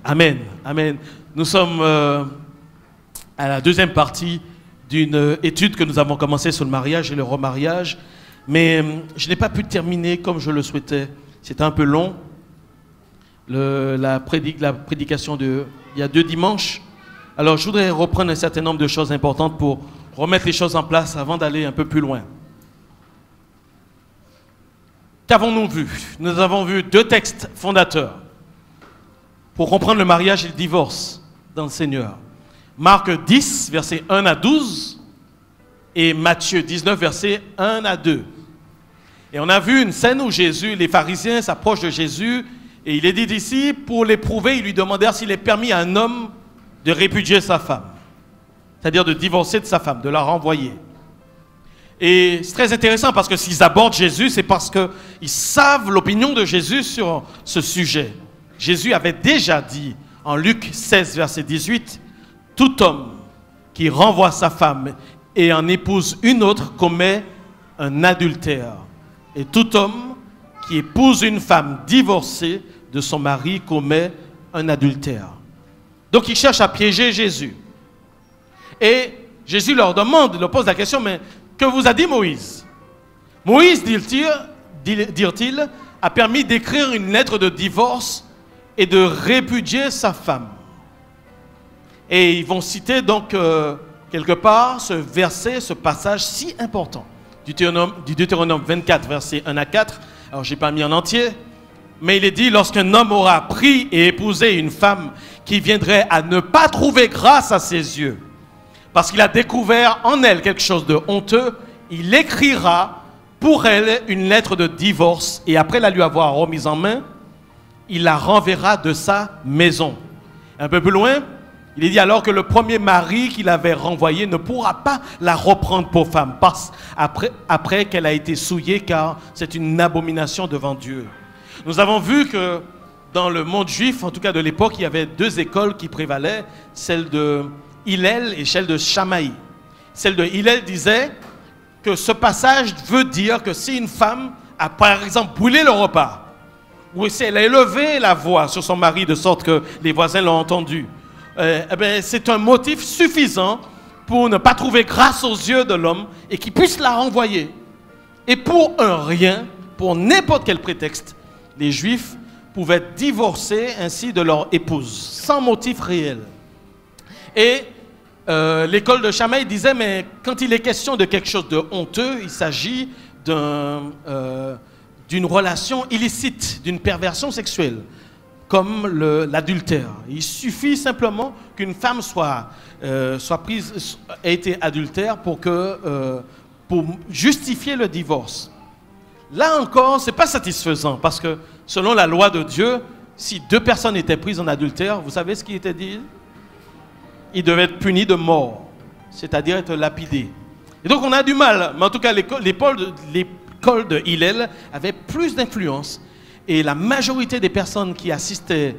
Amen. Amen. Nous sommes à la deuxième partie d'une étude que nous avons commencée sur le mariage et le remariage. Mais je n'ai pas pu terminer comme je le souhaitais. C'était un peu long. La prédication il y a 2 dimanches. Alors je voudrais reprendre un certain nombre de choses importantes pour remettre les choses en place avant d'aller un peu plus loin. Qu'avons-nous vu? Nous avons vu 2 textes fondateurs pour comprendre le mariage et le divorce dans le Seigneur. Marc 10, versets 1 à 12 et Matthieu 19, versets 1 à 2. Et on a vu une scène où les pharisiens s'approchent de Jésus et il est dit ici, pour l'éprouver, ils lui demandèrent s'il est permis à un homme de répudier sa femme, c'est-à-dire de divorcer de sa femme, de la renvoyer. Et c'est très intéressant parce que s'ils abordent Jésus, c'est parce qu'ils savent l'opinion de Jésus sur ce sujet. Jésus avait déjà dit en Luc 16, verset 18, « Tout homme qui renvoie sa femme et en épouse une autre commet un adultère. Et tout homme qui épouse une femme divorcée de son mari commet un adultère. » Donc ils cherchent à piéger Jésus. Et Jésus leur pose la question, mais que vous a dit Moïse? Moïse, dit-il, a permis d'écrire une lettre de divorce et de répudier sa femme. Et ils vont citer donc quelque part ce verset, ce passage si important du Deutéronome 24, versets 1 à 4. Alors je n'ai pas mis en entier, mais il est dit, lorsqu'un homme aura pris et épousé une femme qui viendrait à ne pas trouver grâce à ses yeux, parce qu'il a découvert en elle quelque chose de honteux, il écrira pour elle une lettre de divorce et après la lui avoir remise en main, il la renverra de sa maison. Un peu plus loin, il est dit alors que le premier mari qu'il avait renvoyé ne pourra pas la reprendre pour femme après qu'elle a été souillée, car c'est une abomination devant Dieu. Nous avons vu que dans le monde juif, en tout cas de l'époque, il y avait 2 écoles qui prévalaient, celle de Hillel et celle de Shammai. Celle de Hillel disait que ce passage veut dire que si une femme a par exemple brûlé le repas, ou si elle a élevé la voix sur son mari de sorte que les voisins l'ont entendu, c'est un motif suffisant pour ne pas trouver grâce aux yeux de l'homme et qu'il puisse la renvoyer. Et pour un rien, pour n'importe quel prétexte, les Juifs pouvaient divorcer ainsi de leur épouse, sans motif réel. Et l'école de Shammai disait, mais quand il est question de quelque chose de honteux, il s'agit d'une relation illicite, d'une perversion sexuelle, comme l'adultère. Il suffit simplement qu'une femme ait été adultère pour justifier le divorce. Là encore, ce n'est pas satisfaisant, parce que selon la loi de Dieu, si 2 personnes étaient prises en adultère, vous savez ce qui était dit? Ils devaient être punis de mort, c'est-à-dire être lapidés. Et donc on a du mal, mais en tout cas l'école de Hillel avait plus d'influence. Et la majorité des personnes qui assistaient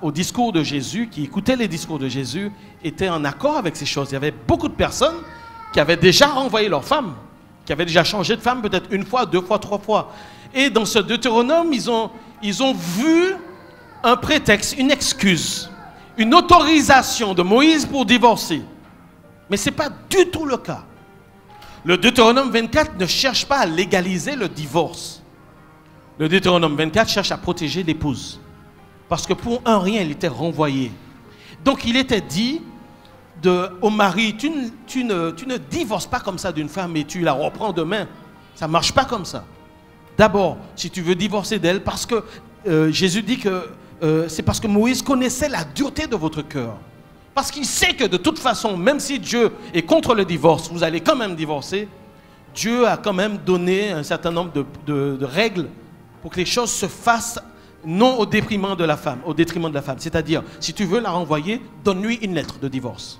au discours de Jésus, qui écoutaient les discours de Jésus, étaient en accord avec ces choses. Il y avait beaucoup de personnes qui avaient déjà renvoyé leur femme, qui avaient déjà changé de femme peut-être 1 fois, 2 fois, 3 fois. Et dans ce Deutéronome, ils ont vu un prétexte, une excuse, une autorisation de Moïse pour divorcer. Mais ce n'est pas du tout le cas. Le Deutéronome 24 ne cherche pas à légaliser le divorce. Le Deutéronome 24 cherche à protéger l'épouse. Parce que pour un rien, elle était renvoyée. Donc il était dit au mari, tu ne divorces pas comme ça d'une femme et tu la reprends demain. Ça ne marche pas comme ça. D'abord, si tu veux divorcer d'elle, parce que Jésus dit que c'est parce que Moïse connaissait la dureté de votre cœur. Parce qu'il sait que de toute façon, même si Dieu est contre le divorce, vous allez quand même divorcer. Dieu a quand même donné un certain nombre de règles pour que les choses se fassent non au détriment de la femme. C'est-à-dire, si tu veux la renvoyer, donne-lui une lettre de divorce.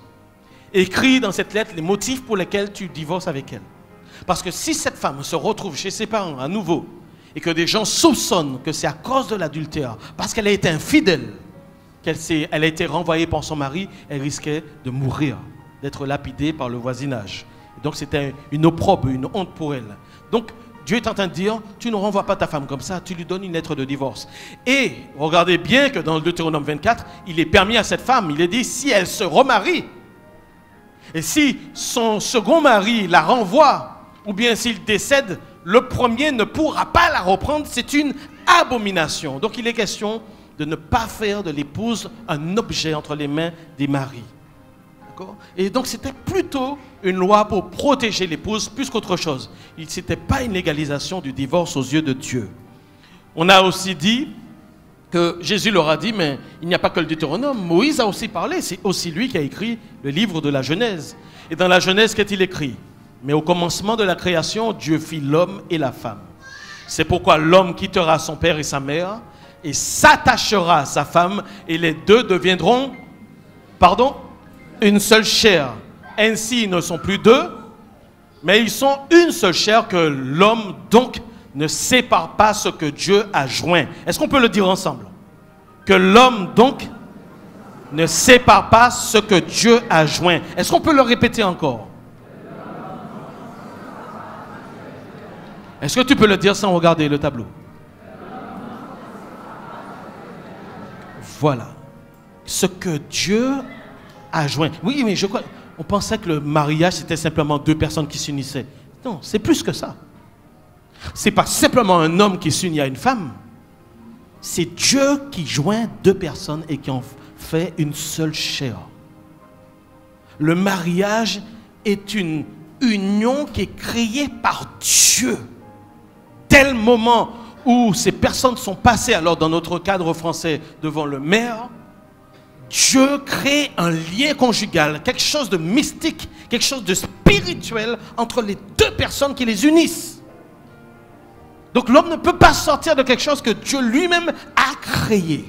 Écris dans cette lettre les motifs pour lesquels tu divorces avec elle. Parce que si cette femme se retrouve chez ses parents à nouveau et que des gens soupçonnent que c'est à cause de l'adultère, parce qu'elle a été infidèle, elle a été renvoyée par son mari, elle risquait de mourir, d'être lapidée par le voisinage. Et donc c'était une opprobre, une honte pour elle. Donc Dieu est en train de dire, tu ne renvoies pas ta femme comme ça, tu lui donnes une lettre de divorce. Et regardez bien que dans le Deutéronome 24, il est permis à cette femme, il est dit, si elle se remarie, et si son second mari la renvoie, ou bien s'il décède, le premier ne pourra pas la reprendre, c'est une abomination. Donc il est question de ne pas faire de l'épouse un objet entre les mains des maris. D'accord ? Et donc c'était plutôt une loi pour protéger l'épouse plus qu'autre chose. Ce n'était pas une légalisation du divorce aux yeux de Dieu. On a aussi dit que Jésus leur a dit, mais il n'y a pas que le Deutéronome, Moïse a aussi parlé, c'est aussi lui qui a écrit le livre de la Genèse. Et dans la Genèse, qu'est-il écrit ? Mais au commencement de la création, Dieu fit l'homme et la femme. C'est pourquoi l'homme quittera son père et sa mère et s'attachera à sa femme et les deux deviendront, une seule chair. Ainsi, ils ne sont plus deux, mais ils sont une seule chair, que l'homme donc ne sépare pas ce que Dieu a joint. Est-ce qu'on peut le dire ensemble? Que l'homme donc ne sépare pas ce que Dieu a joint. Est-ce qu'on peut le répéter encore? Est-ce que tu peux le dire sans regarder le tableau? Voilà. Ce que Dieu a joint. Oui, mais je crois, on pensait que le mariage, c'était simplement deux personnes qui s'unissaient. Non, c'est plus que ça. C'est pas simplement un homme qui s'unit à une femme. C'est Dieu qui joint deux personnes et qui en fait une seule chair. Le mariage est une union qui est créée par Dieu. Dès le moment où ces personnes sont passées, alors dans notre cadre français, devant le maire, Dieu crée un lien conjugal, quelque chose de mystique, quelque chose de spirituel entre les deux personnes qui les unissent. Donc l'homme ne peut pas sortir de quelque chose que Dieu lui-même a créé.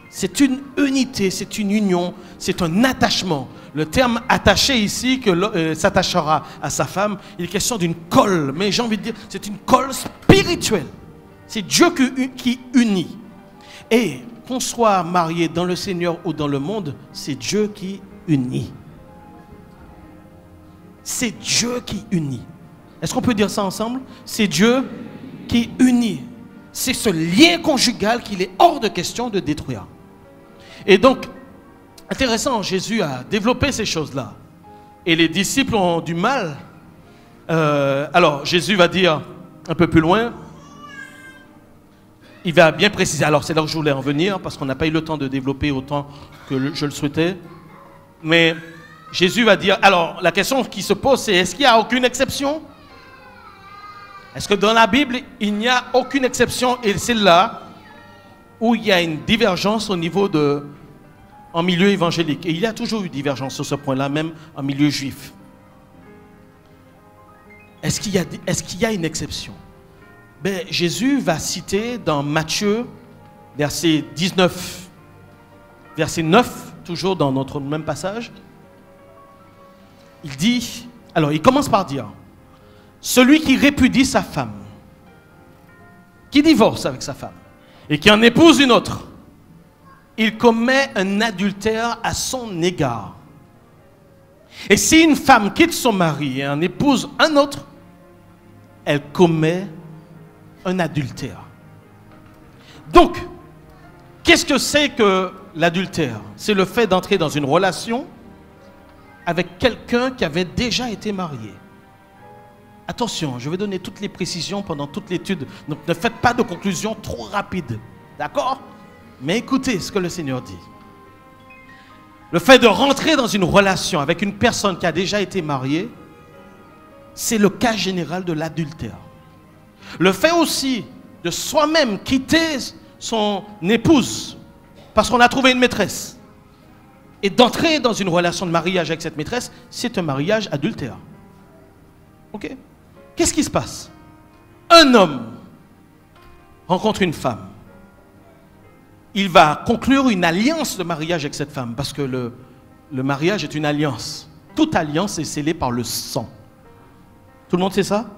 C'est une unité, c'est une union, c'est un attachement. Le terme attaché ici, que s'attachera à sa femme, il est question d'une colle. Mais j'ai envie de dire, c'est une colle spirituelle. C'est Dieu qui unit. Et qu'on soit marié dans le Seigneur ou dans le monde, c'est Dieu qui unit. C'est Dieu qui unit. Est-ce qu'on peut dire ça ensemble? C'est Dieu qui unit. C'est ce lien conjugal qu'il est hors de question de détruire. Et donc, intéressant, Jésus a développé ces choses-là. Et les disciples ont du mal. Alors, Jésus va dire un peu plus loin, il va bien préciser. Alors, c'est là où je voulais en venir, parce qu'on n'a pas eu le temps de développer autant que je le souhaitais. Mais Jésus va dire, alors, la question qui se pose, c'est est-ce qu'il n'y a aucune exception? Est-ce que dans la Bible, il n'y a aucune exception? Et c'est là où il y a une divergence au niveau en milieu évangélique. Et il y a toujours eu divergence sur ce point-là, même en milieu juif. Est-ce qu'il y a une exception? Ben, Jésus va citer dans Matthieu, verset 19, verset 9, toujours dans notre même passage. Il dit, alors il commence par dire, celui qui répudie sa femme, qui divorce avec sa femme, et qui en épouse une autre, il commet un adultère à son égard. Et si une femme quitte son mari et en épouse un autre, elle commet un adultère. Donc, qu'est-ce que c'est que l'adultère? C'est le fait d'entrer dans une relation avec quelqu'un qui avait déjà été marié. Attention, je vais donner toutes les précisions pendant toute l'étude. Donc ne faites pas de conclusion trop rapide. D'accord? Mais écoutez ce que le Seigneur dit. Le fait de rentrer dans une relation avec une personne qui a déjà été mariée, c'est le cas général de l'adultère. Le fait aussi de soi-même quitter son épouse parce qu'on a trouvé une maîtresse et d'entrer dans une relation de mariage avec cette maîtresse, c'est un mariage adultère. Ok? Qu'est-ce qui se passe? Un homme rencontre une femme. Il va conclure une alliance de mariage avec cette femme, parce que le mariage est une alliance. Toute alliance est scellée par le sang. Tout le monde sait ça?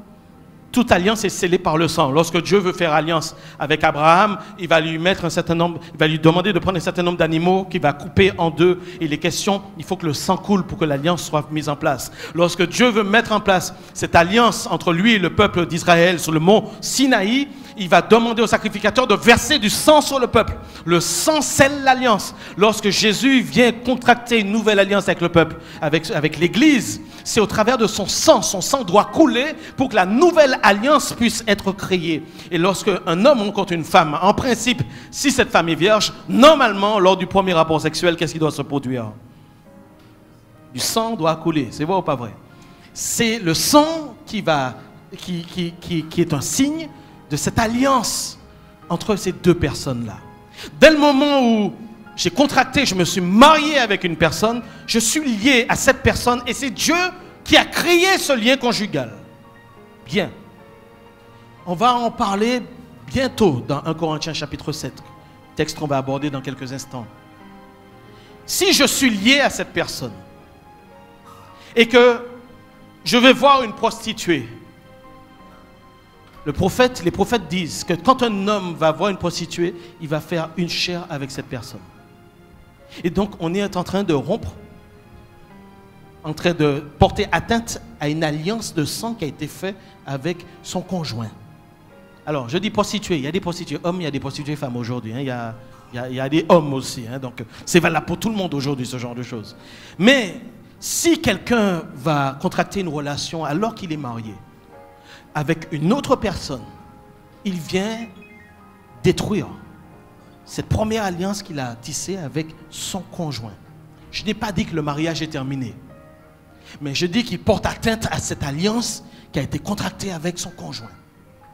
Toute alliance est scellée par le sang. Lorsque Dieu veut faire alliance avec Abraham, il va lui mettre un certain nombre, il va lui demander de prendre un certain nombre d'animaux qu'il va couper en deux. Il est question, il faut que le sang coule pour que l'alliance soit mise en place. Lorsque Dieu veut mettre en place cette alliance entre lui et le peuple d'Israël sur le mont Sinaï, il va demander au sacrificateur de verser du sang sur le peuple. Le sang scelle l'alliance. Lorsque Jésus vient contracter une nouvelle alliance avec le peuple, avec l'Église, c'est au travers de son sang doit couler pour que la nouvelle alliance puisse être créée. Et lorsque un homme rencontre une femme, en principe, si cette femme est vierge, normalement, lors du premier rapport sexuel, qu'est-ce qui doit se produire? Du sang doit couler, c'est vrai ou pas vrai? C'est le sang qui est un signe de cette alliance entre ces deux personnes-là. Dès le moment où j'ai contracté, je me suis marié avec une personne, je suis lié à cette personne et c'est Dieu qui a créé ce lien conjugal. Bien. On va en parler bientôt dans 1 Corinthiens chapitre 7, texte qu'on va aborder dans quelques instants. Si je suis lié à cette personne et que je vais voir une prostituée, les prophètes disent que quand un homme va voir une prostituée, il va faire une chair avec cette personne. Et donc, on est en train de rompre, en train de porter atteinte à une alliance de sang qui a été faite avec son conjoint. Alors, je dis prostituée, il y a des prostituées hommes, il y a des prostituées femmes aujourd'hui. Hein, il y a des hommes aussi. Hein, donc, c'est valable pour tout le monde aujourd'hui, ce genre de choses. Mais, si quelqu'un va contracter une relation alors qu'il est marié, avec une autre personne, il vient détruire cette première alliance qu'il a tissée avec son conjoint. Je n'ai pas dit que le mariage est terminé, mais je dis qu'il porte atteinte à cette alliance qui a été contractée avec son conjoint.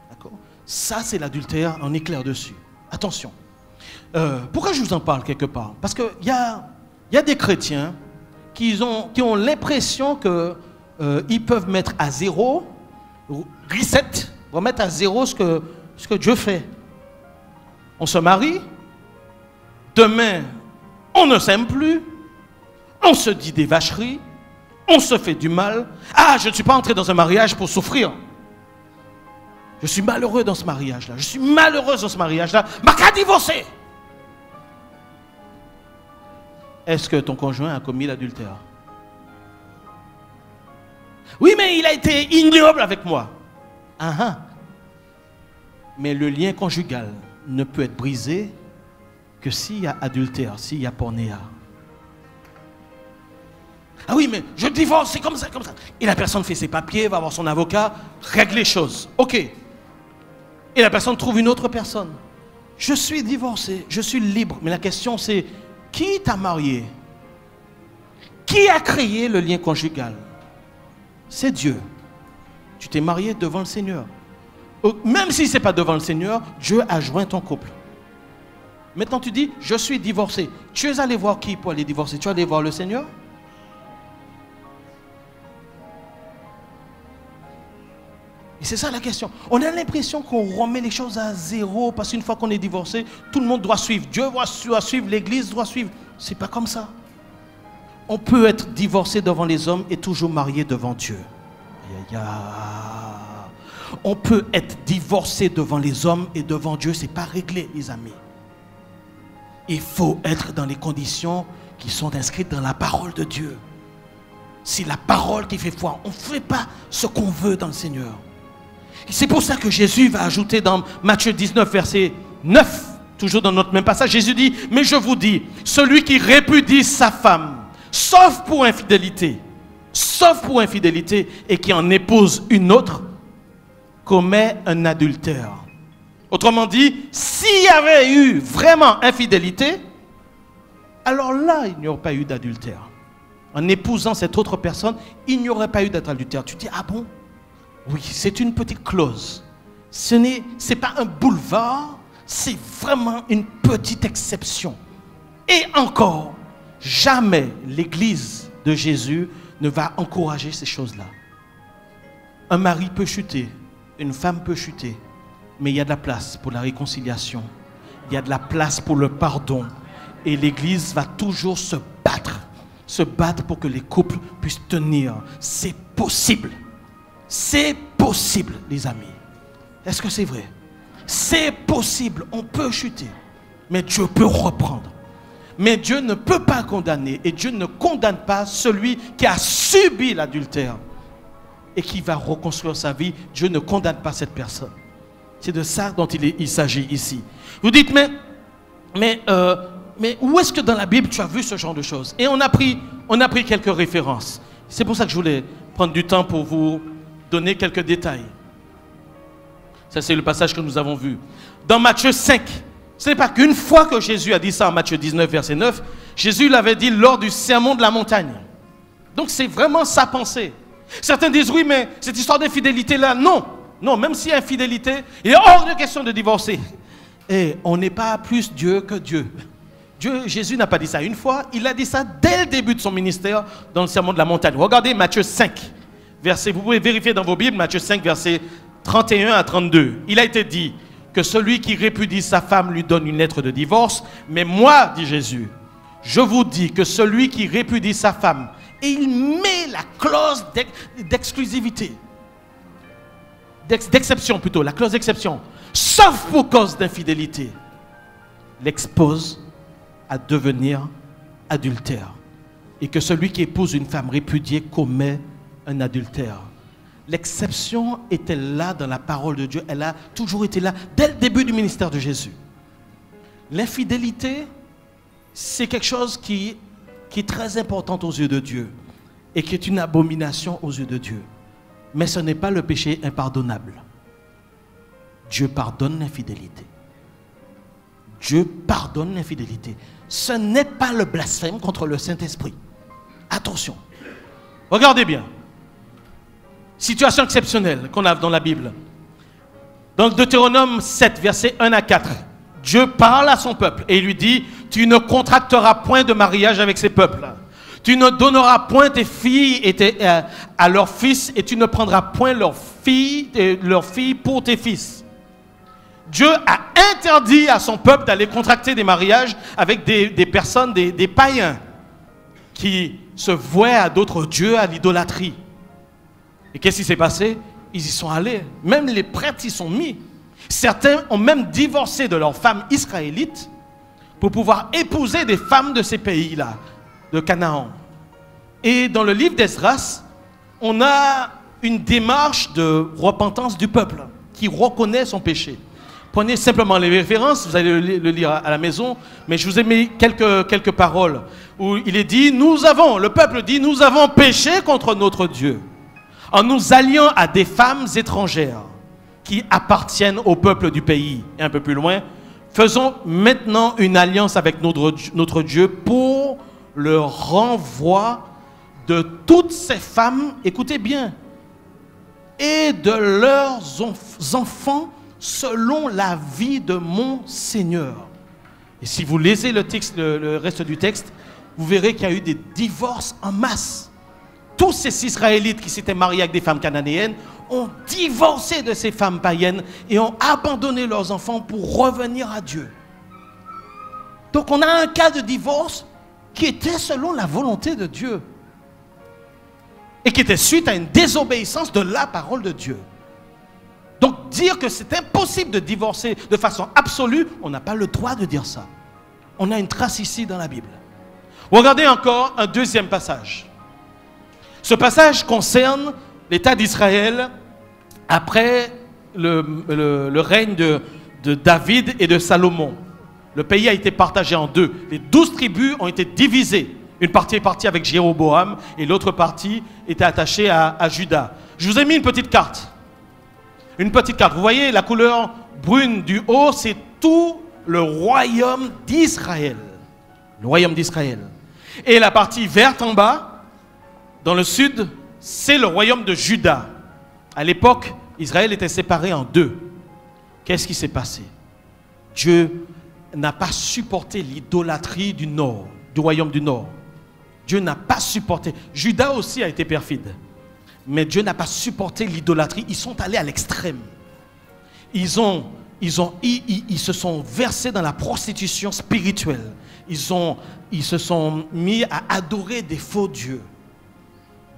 D'accord? Ça, c'est l'adultère, on est clair dessus. Attention. Pourquoi je vous en parle quelque part? Parce qu'il y a des chrétiens qui ont l'impression qu'ils peuvent mettre à zéro, reset, remettre à zéro ce que Dieu fait. On se marie, demain, on ne s'aime plus, on se dit des vacheries, on se fait du mal. Ah, je ne suis pas entré dans un mariage pour souffrir. Je suis malheureux dans ce mariage-là. Je suis malheureuse dans ce mariage-là. Ma qu'à divorcer. Est-ce que ton conjoint a commis l'adultère? Oui, mais il a été ignoble avec moi. Mais le lien conjugal ne peut être brisé que s'il y a adultère, s'il y a pornéa. Ah oui, mais je divorce, c'est comme ça, comme ça. Et la personne fait ses papiers, va voir son avocat, règle les choses. Ok. Et la personne trouve une autre personne. Je suis divorcé, je suis libre. Mais la question c'est, qui t'a marié? Qui a créé le lien conjugal? C'est Dieu. Tu t'es marié devant le Seigneur. Même si ce n'est pas devant le Seigneur, Dieu a joint ton couple. Maintenant tu dis, je suis divorcé. Tu es allé voir qui pour aller divorcer? Tu es allé voir le Seigneur? Et c'est ça la question. On a l'impression qu'on remet les choses à zéro parce qu'une fois qu'on est divorcé, tout le monde doit suivre. Dieu doit suivre, l'Église doit suivre. C'est pas comme ça. On peut être divorcé devant les hommes et toujours marié devant Dieu. On peut être divorcé devant les hommes et devant Dieu, c'est pas réglé, les amis. Il faut être dans les conditions qui sont inscrites dans la parole de Dieu. C'est la parole qui fait foi. On ne fait pas ce qu'on veut dans le Seigneur. C'est pour ça que Jésus va ajouter dans Matthieu 19, verset 9, toujours dans notre même passage, Jésus dit, mais je vous dis, celui qui répudie sa femme, sauf pour infidélité, et qui en épouse une autre, commet un adultère. Autrement dit, s'il y avait eu vraiment infidélité, alors là, il n'y aurait pas eu d'adultère. En épousant cette autre personne, il n'y aurait pas eu d'adultère. Tu dis, ah bon? Oui, c'est une petite clause. Ce n'est pas un boulevard, c'est vraiment une petite exception. Et encore, jamais l'Église de Jésus ne va encourager ces choses-là. Un mari peut chuter, une femme peut chuter, mais il y a de la place pour la réconciliation. Il y a de la place pour le pardon. Et l'Église va toujours se battre pour que les couples puissent tenir. C'est possible. C'est possible, les amis. Est-ce que c'est vrai? C'est possible, on peut chuter, mais Dieu peut reprendre. Mais Dieu ne peut pas condamner, et Dieu ne condamne pas celui qui a subi l'adultère et qui va reconstruire sa vie. Dieu ne condamne pas cette personne. C'est de ça dont il s'agit ici. Vous dites, mais où est-ce que dans la Bible tu as vu ce genre de choses? Et on a pris quelques références. C'est pour ça que je voulais prendre du temps pour vous donner quelques détails. Ça, c'est le passage que nous avons vu. Dans Matthieu 5, ce n'est pas qu'une fois que Jésus a dit ça en Matthieu 19, verset 9, Jésus l'avait dit lors du sermon de la montagne. Donc c'est vraiment sa pensée. Certains disent, oui, mais cette histoire d'infidélité-là, non. Non, même s'il y a infidélité, il est hors de question de divorcer. Et on n'est pas plus Dieu que Dieu. Jésus n'a pas dit ça une fois, il a dit ça dès le début de son ministère dans le sermon de la montagne. Regardez Matthieu 5, verset, vous pouvez vérifier dans vos Bibles, Matthieu 5, verset 31 à 32. Il a été dit que celui qui répudie sa femme lui donne une lettre de divorce, mais moi, dit Jésus, je vous dis que celui qui répudie sa femme, et il met la clause d'exclusivité, d'exception plutôt, la clause d'exception, sauf pour cause d'infidélité, l'expose à devenir adultère. Et que celui qui épouse une femme répudiée commet un adultère. L'exception était là dans la parole de Dieu. Elle a toujours été là dès le début du ministère de Jésus. L'infidélité, c'est quelque chose qui est très important aux yeux de Dieu et qui est une abomination aux yeux de Dieu. Mais ce n'est pas le péché impardonnable. Dieu pardonne l'infidélité. Dieu pardonne l'infidélité. Ce n'est pas le blasphème contre le Saint-Esprit. Attention. Regardez bien. Situation exceptionnelle qu'on a dans la Bible. Dans le Deutéronome 7, versets 1 à 4, Dieu parle à son peuple et il lui dit, tu ne contracteras point de mariage avec ces peuples. Tu ne donneras point tes filles à leurs fils et tu ne prendras point leurs filles pour tes fils. Dieu a interdit à son peuple d'aller contracter des mariages avec des personnes, des païens qui se vouaient à d'autres dieux, à l'idolâtrie. Et qu'est-ce qui s'est passé? Ils y sont allés. Même les prêtres y sont mis. Certains ont même divorcé de leurs femmes israélites pour pouvoir épouser des femmes de ces pays-là, de Canaan. Et dans le livre d'Esdras, on a une démarche de repentance du peuple qui reconnaît son péché. Prenez simplement les références, vous allez le lire à la maison, mais je vous ai mis quelques paroles où il est dit, le peuple dit, nous avons péché contre notre Dieu en nous alliant à des femmes étrangères qui appartiennent au peuple du pays. Et un peu plus loin, faisons maintenant une alliance avec notre Dieu pour le renvoi de toutes ces femmes, écoutez bien, et de leurs enfants selon la vie de mon Seigneur. Et si vous lisez le reste du texte, vous verrez qu'il y a eu des divorces en masse. Tous ces Israélites qui s'étaient mariés avec des femmes cananéennes ont divorcé de ces femmes païennes et ont abandonné leurs enfants pour revenir à Dieu. Donc on a un cas de divorce qui était selon la volonté de Dieu et qui était suite à une désobéissance de la parole de Dieu. Donc dire que c'est impossible de divorcer de façon absolue, on n'a pas le droit de dire ça. On a une trace ici dans la Bible. Regardez encore un deuxième passage. Ce passage concerne l'État d'Israël après le règne de David et de Salomon. Le pays a été partagé en deux. Les 12 tribus ont été divisées. Une partie est partie avec Jéroboam et l'autre partie était attachée à Juda. Je vous ai mis une petite carte. Une petite carte. Vous voyez la couleur brune du haut, c'est tout le royaume d'Israël. Le royaume d'Israël. Et la partie verte en bas, dans le sud, c'est le royaume de Juda. À l'époque, Israël était séparé en deux. Qu'est-ce qui s'est passé? Dieu n'a pas supporté l'idolâtrie du nord, du royaume du nord. Dieu n'a pas supporté. Juda aussi a été perfide. Mais Dieu n'a pas supporté l'idolâtrie. Ils sont allés à l'extrême. Ils se sont versés dans la prostitution spirituelle. Ils se sont mis à adorer des faux dieux.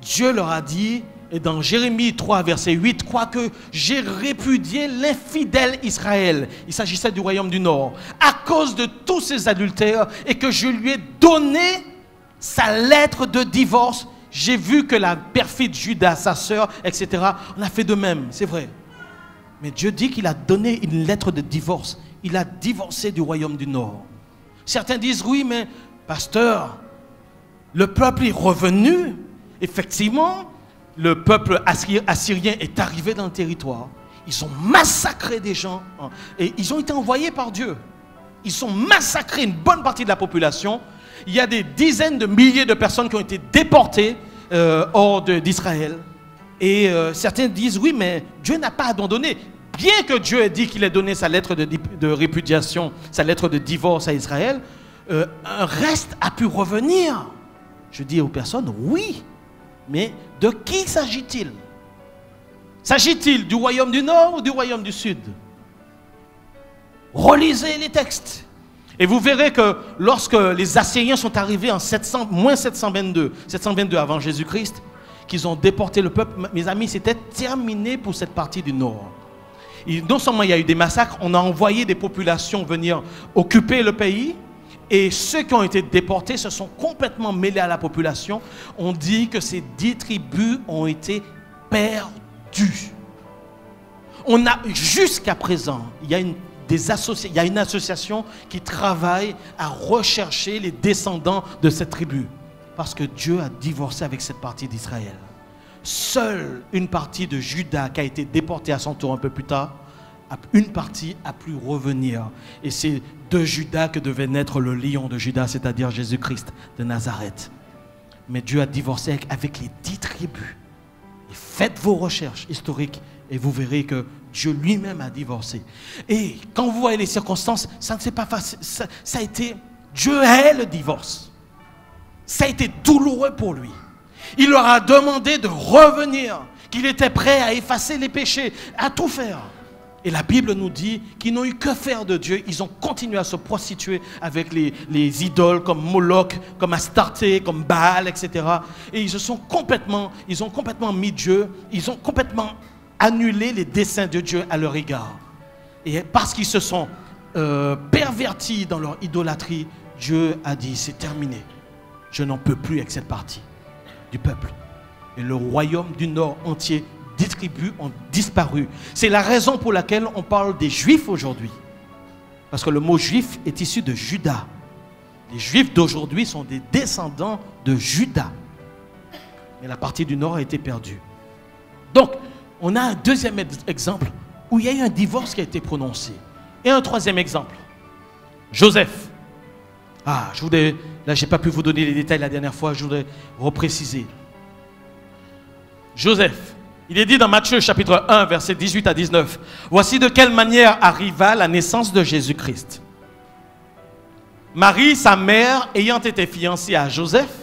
Dieu leur a dit, et dans Jérémie 3, verset 8, « Quoique j'ai répudié l'infidèle Israël, il s'agissait du royaume du Nord, à cause de tous ses adultères, et que je lui ai donné sa lettre de divorce, j'ai vu que la perfide Judas, sa sœur, etc., on a fait de même, c'est vrai. Mais Dieu dit qu'il a donné une lettre de divorce. Il a divorcé du royaume du Nord. Certains disent, oui, mais pasteur, le peuple est revenu. Effectivement, le peuple assyrien est arrivé dans le territoire. Ils ont massacré des gens et ils ont été envoyés par Dieu. Ils ont massacré une bonne partie de la population. Il y a des dizaines de milliers de personnes qui ont été déportées hors d'Israël. Et certains disent, oui, mais Dieu n'a pas abandonné. Bien que Dieu ait dit qu'il ait donné sa lettre de répudiation, sa lettre de divorce à Israël, un reste a pu revenir. Je dis aux personnes, oui, mais de qui s'agit-il? S'agit-il du royaume du Nord ou du royaume du Sud? Relisez les textes. Et vous verrez que lorsque les Assyriens sont arrivés en moins 722 avant Jésus-Christ, qu'ils ont déporté le peuple, mes amis, c'était terminé pour cette partie du Nord. Et non seulement il y a eu des massacres, on a envoyé des populations venir occuper le pays, et ceux qui ont été déportés se sont complètement mêlés à la population. On dit que ces 10 tribus ont été perdues. On a, jusqu'à présent, il y a une association qui travaille à rechercher les descendants de cette tribu. Parce que Dieu a divorcé avec cette partie d'Israël. Seule une partie de Juda qui a été déportée à son tour un peu plus tard, une partie a pu revenir. Et c'est de Juda que devait naître le lion de Juda, c'est-à-dire Jésus-Christ de Nazareth. Mais Dieu a divorcé avec les 10 tribus. Et faites vos recherches historiques et vous verrez que Dieu lui-même a divorcé. Et quand vous voyez les circonstances, ça ne s'est pas facile. Ça a été, Dieu est le divorce. Ça a été douloureux pour lui. Il leur a demandé de revenir, qu'il était prêt à effacer les péchés, à tout faire. Et la Bible nous dit qu'ils n'ont eu que faire de Dieu. Ils ont continué à se prostituer avec les idoles comme Moloch, comme Astarté, comme Baal, etc. Et ils ont complètement mis Dieu, ils ont complètement annulé les desseins de Dieu à leur égard. Et parce qu'ils se sont pervertis dans leur idolâtrie, Dieu a dit, c'est terminé. Je n'en peux plus avec cette partie du peuple. Et le royaume du Nord entier, 10 tribus ont disparu. C'est la raison pour laquelle on parle des Juifs aujourd'hui. Parce que le mot juif est issu de Juda. Les Juifs d'aujourd'hui sont des descendants de Juda. Mais la partie du Nord a été perdue. Donc, on a un deuxième exemple où il y a eu un divorce qui a été prononcé. Et un troisième exemple. Joseph. Là, je n'ai pas pu vous donner les détails la dernière fois, je voudrais repréciser. Joseph, il est dit dans Matthieu chapitre 1, versets 18 à 19, « Voici de quelle manière arriva la naissance de Jésus-Christ. Marie, sa mère, ayant été fiancée à Joseph,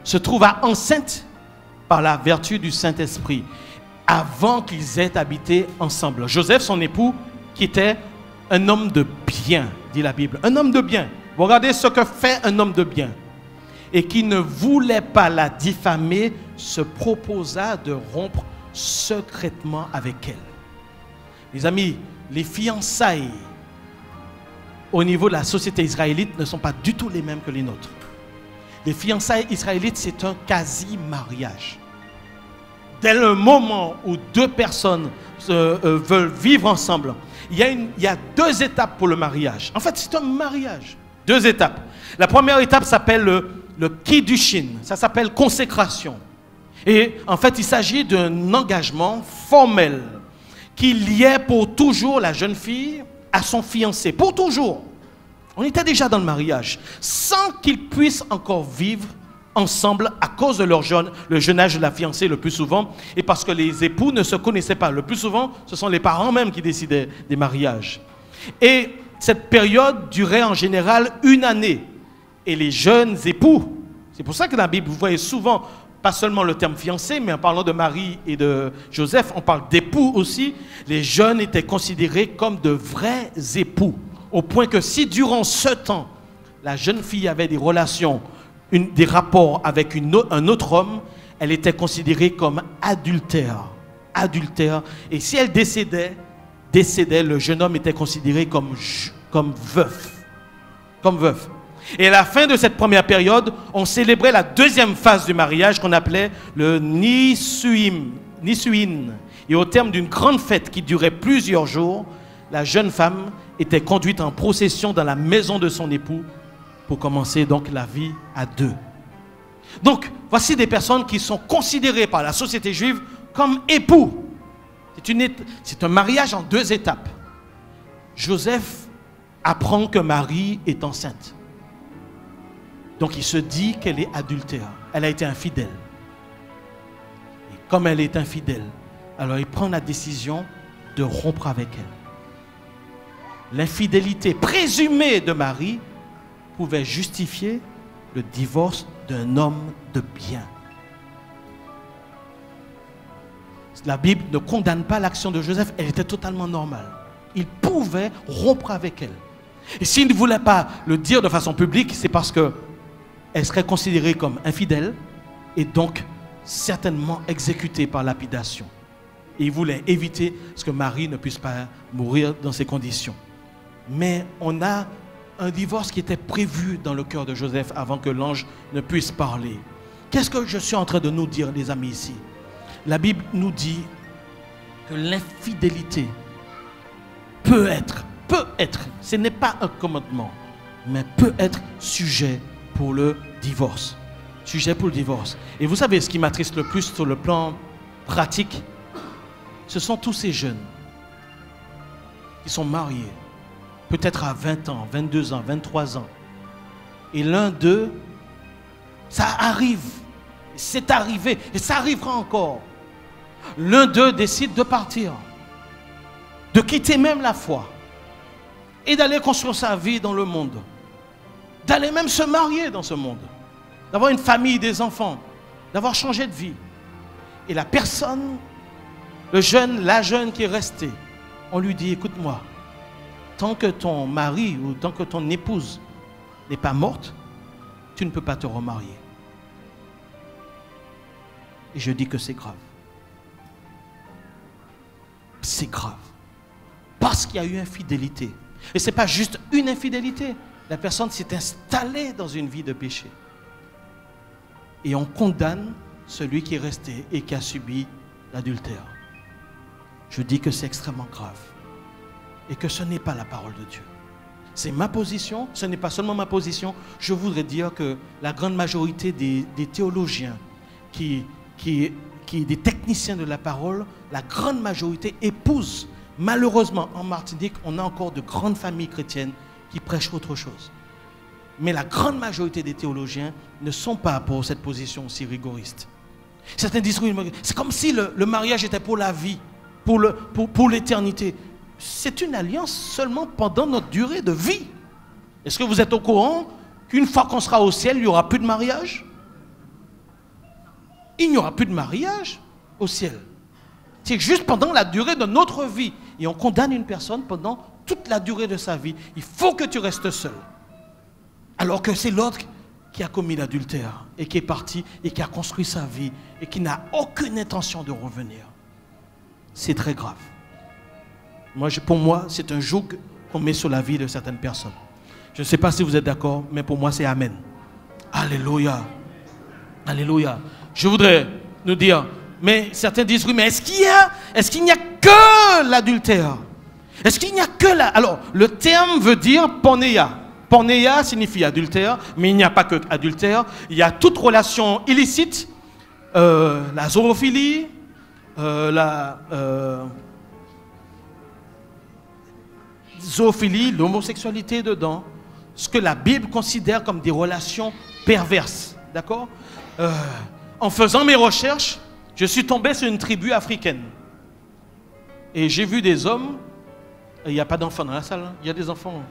se trouva enceinte par la vertu du Saint-Esprit, avant qu'ils aient habité ensemble. » Joseph, son époux, qui était un homme de bien, dit la Bible, un homme de bien. Vous regardez ce que fait un homme de bien. Et qui ne voulait pas la diffamer, se proposa de rompre secrètement avec elle. Mes amis, les fiançailles au niveau de la société israélite ne sont pas du tout les mêmes que les nôtres. Les fiançailles israélites, c'est un quasi-mariage. Dès le moment où deux personnes veulent vivre ensemble, il y a 2 étapes pour le mariage. En fait, c'est un mariage. 2 étapes. La première étape s'appelle le kiddushin. Ça s'appelle consécration. Et en fait, il s'agit d'un engagement formel qui liait pour toujours la jeune fille à son fiancé. Pour toujours. On était déjà dans le mariage. Sans qu'ils puissent encore vivre ensemble à cause de le jeune âge de la fiancée le plus souvent. Et parce que les époux ne se connaissaient pas. Le plus souvent, ce sont les parents même qui décidaient des mariages. Et cette période durait en général 1 année. Et les jeunes époux, c'est pour ça que dans la Bible, vous voyez souvent, pas seulement le terme fiancé, mais en parlant de Marie et de Joseph, on parle d'époux aussi. Les jeunes étaient considérés comme de vrais époux. Au point que si durant ce temps, la jeune fille avait des relations, des rapports avec un autre homme, elle était considérée comme adultère. Adultère. Et si elle décédait, le jeune homme était considéré comme veuf. Comme veuf. Et à la fin de cette première période, on célébrait la deuxième phase du mariage qu'on appelait le Nisuin. Et au terme d'une grande fête qui durait plusieurs jours, la jeune femme était conduite en procession dans la maison de son époux pour commencer donc la vie à deux. Donc, voici des personnes qui sont considérées par la société juive comme époux. C'est un mariage en deux étapes. Joseph apprend que Marie est enceinte. Donc il se dit qu'elle est adultère. Elle a été infidèle. Et comme elle est infidèle, alors il prend la décision de rompre avec elle. L'infidélité présumée de Marie pouvait justifier le divorce d'un homme de bien. La Bible ne condamne pas l'action de Joseph, elle était totalement normale. Il pouvait rompre avec elle. Et s'il ne voulait pas le dire de façon publique, c'est parce qu'elle serait considérée comme infidèle et donc certainement exécutée par lapidation. Et il voulait éviter que Marie ne puisse pas mourir dans ces conditions. Mais on a un divorce qui était prévu dans le cœur de Joseph avant que l'ange ne puisse parler. Qu'est-ce que je suis en train de nous dire, les amis, ici? La Bible nous dit que l'infidélité peut être, ce n'est pas un commandement, mais peut être sujet pour le divorce. Sujet pour le divorce. Et vous savez ce qui m'attriste le plus sur le plan pratique? Ce sont tous ces jeunes qui sont mariés, peut-être à 20 ans, 22 ans, 23 ans. Et l'un d'eux, ça arrive, c'est arrivé, et ça arrivera encore. L'un d'eux décide de partir, de quitter même la foi, et d'aller construire sa vie dans le monde, d'aller même se marier dans ce monde, d'avoir une famille, des enfants, d'avoir changé de vie. Et la personne, le jeune, la jeune qui est restée, on lui dit, écoute-moi, tant que ton mari ou tant que ton épouse n'est pas morte, tu ne peux pas te remarier. Et je dis que c'est grave. C'est grave. Parce qu'il y a eu infidélité. Et ce n'est pas juste une infidélité. La personne s'est installée dans une vie de péché. Et on condamne celui qui est resté et qui a subi l'adultère. Je dis que c'est extrêmement grave. Et que ce n'est pas la parole de Dieu. C'est ma position, ce n'est pas seulement ma position. Je voudrais dire que la grande majorité des théologiens, des techniciens de la parole, la grande majorité épousent. Malheureusement, en Martinique, on a encore de grandes familles chrétiennes qui prêchent autre chose. Mais la grande majorité des théologiens ne sont pas pour cette position aussi rigoriste. Certains disent, c'est comme si le mariage était pour la vie, pour l'éternité. C'est une alliance seulement pendant notre durée de vie. Est-ce que vous êtes au courant qu'une fois qu'on sera au ciel, il n'y aura plus de mariage? Il n'y aura plus de mariage au ciel. C'est juste pendant la durée de notre vie. Et on condamne une personne pendant toute la durée de sa vie. Il faut que tu restes seul. Alors que c'est l'autre qui a commis l'adultère et qui est parti et qui a construit sa vie et qui n'a aucune intention de revenir. C'est très grave. Pour moi, c'est un joug qu'on met sur la vie de certaines personnes. Je ne sais pas si vous êtes d'accord, mais pour moi, c'est Amen. Alléluia. Alléluia. Je voudrais nous dire, mais certains disent, oui, mais est-ce qu'il n'y a que l'adultère? Est-ce qu'il n'y a que la... Alors, le terme veut dire pornéia. Pornéia signifie adultère, mais il n'y a pas que adultère. Il y a toute relation illicite, la zoophilie, zoophilie, l'homosexualité dedans, ce que la Bible considère comme des relations perverses. D'accord? En faisant mes recherches, je suis tombé sur une tribu africaine. Et j'ai vu des hommes, il n'y a pas d'enfants dans la salle, hein, il y a des enfants,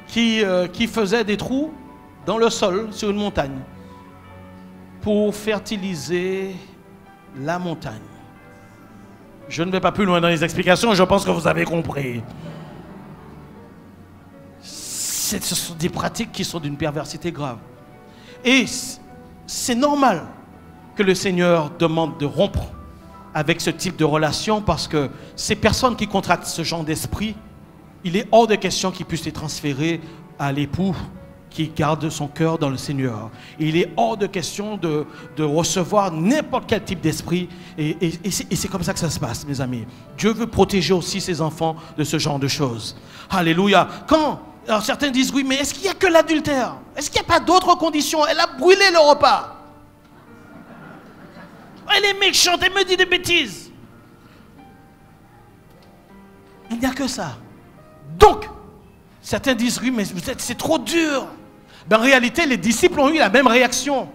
qui faisaient des trous dans le sol sur une montagne pour fertiliser la montagne. Je ne vais pas plus loin dans les explications, je pense que vous avez compris. Ce sont des pratiques qui sont d'une perversité grave. Et c'est normal que le Seigneur demande de rompre avec ce type de relation, parce que ces personnes qui contractent ce genre d'esprit, il est hors de question qu'ils puissent les transférer à l'époux qui garde son cœur dans le Seigneur. Il est hors de question de recevoir n'importe quel type d'esprit. Et c'est comme ça que ça se passe, mes amis. Dieu veut protéger aussi ses enfants de ce genre de choses. Alléluia. Alors certains disent, oui, mais est-ce qu'il n'y a que l'adultère? Est-ce qu'il n'y a pas d'autres conditions? Elle a brûlé le repas. Elle est méchante, elle me dit des bêtises. Il n'y a que ça. Donc, certains disent, oui, mais c'est trop dur. En réalité, les disciples ont eu la même réaction.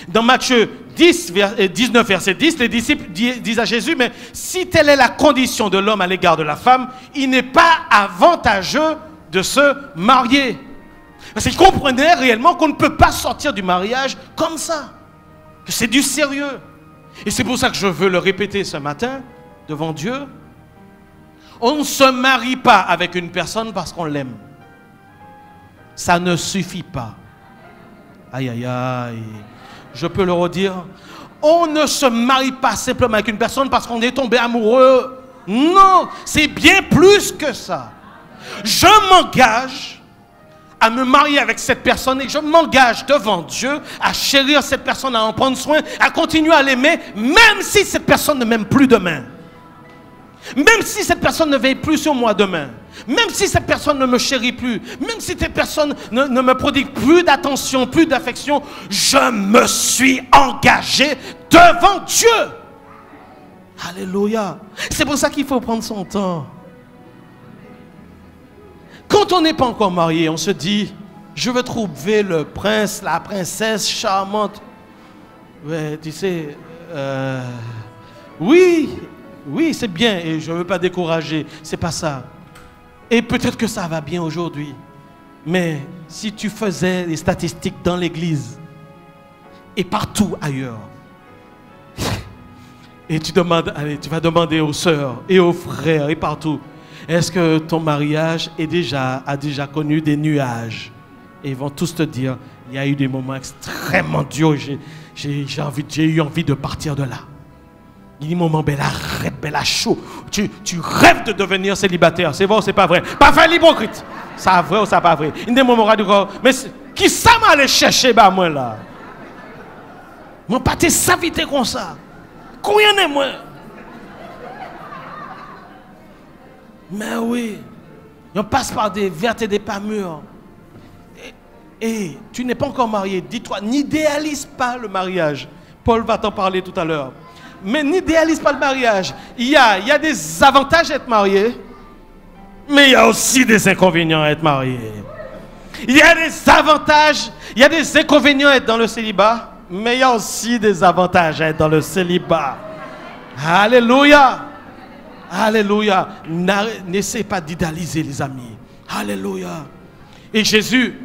Dans Matthieu 19, verset 10, les disciples disent à Jésus, mais si telle est la condition de l'homme à l'égard de la femme, il n'est pas avantageux de se marier. Parce qu'ils comprenaient réellement qu'on ne peut pas sortir du mariage comme ça. Que c'est du sérieux. Et c'est pour ça que je veux le répéter ce matin, devant Dieu. On ne se marie pas avec une personne parce qu'on l'aime. Ça ne suffit pas. Aïe, aïe, aïe. Je peux le redire. On ne se marie pas simplement avec une personne parce qu'on est tombé amoureux. Non, c'est bien plus que ça. Je m'engage à me marier avec cette personne et je m'engage devant Dieu à chérir cette personne, à en prendre soin, à continuer à l'aimer, même si cette personne ne m'aime plus demain. Même si cette personne ne veille plus sur moi demain. Même si cette personne ne me chérit plus. Même si cette personne ne me prodigue plus d'attention, plus d'affection. Je me suis engagé devant Dieu. Alléluia. C'est pour ça qu'il faut prendre son temps. Quand on n'est pas encore marié, on se dit, je veux trouver le prince, la princesse charmante. Ouais, tu sais, oui, c'est bien et je ne veux pas décourager, c'est pas ça. Et peut-être que ça va bien aujourd'hui. Mais si tu faisais les statistiques dans l'église et partout ailleurs, et tu vas demander aux sœurs et aux frères et partout, est-ce que ton mariage a déjà connu des nuages? Et ils vont tous te dire, il y a eu des moments extrêmement durs, j'ai eu envie de partir de là. Il y a des moments, bella chaud. Tu rêves de devenir célibataire. C'est vrai ou c'est pas vrai? Pas fait l'hypocrite. Ça vrai ou ça pas vrai? Il y a des moments radicaux. Mais qui ça m'a allé chercher, bah moi là? Moi pas te savité comme ça. Combien de moi? Mais oui, on passe par des vertes et des pas mûres. Et tu n'es pas encore marié. Dis-toi, n'idéalise pas le mariage. Paul va t'en parler tout à l'heure. Mais n'idéalise pas le mariage. Il y a des avantages à être marié, mais il y a aussi des inconvénients à être marié. Il y a des avantages, il y a des inconvénients à être dans le célibat, mais il y a aussi des avantages à être dans le célibat. Alléluia. Alléluia. N'essaie pas d'idéaliser, les amis. Alléluia. Et Jésus,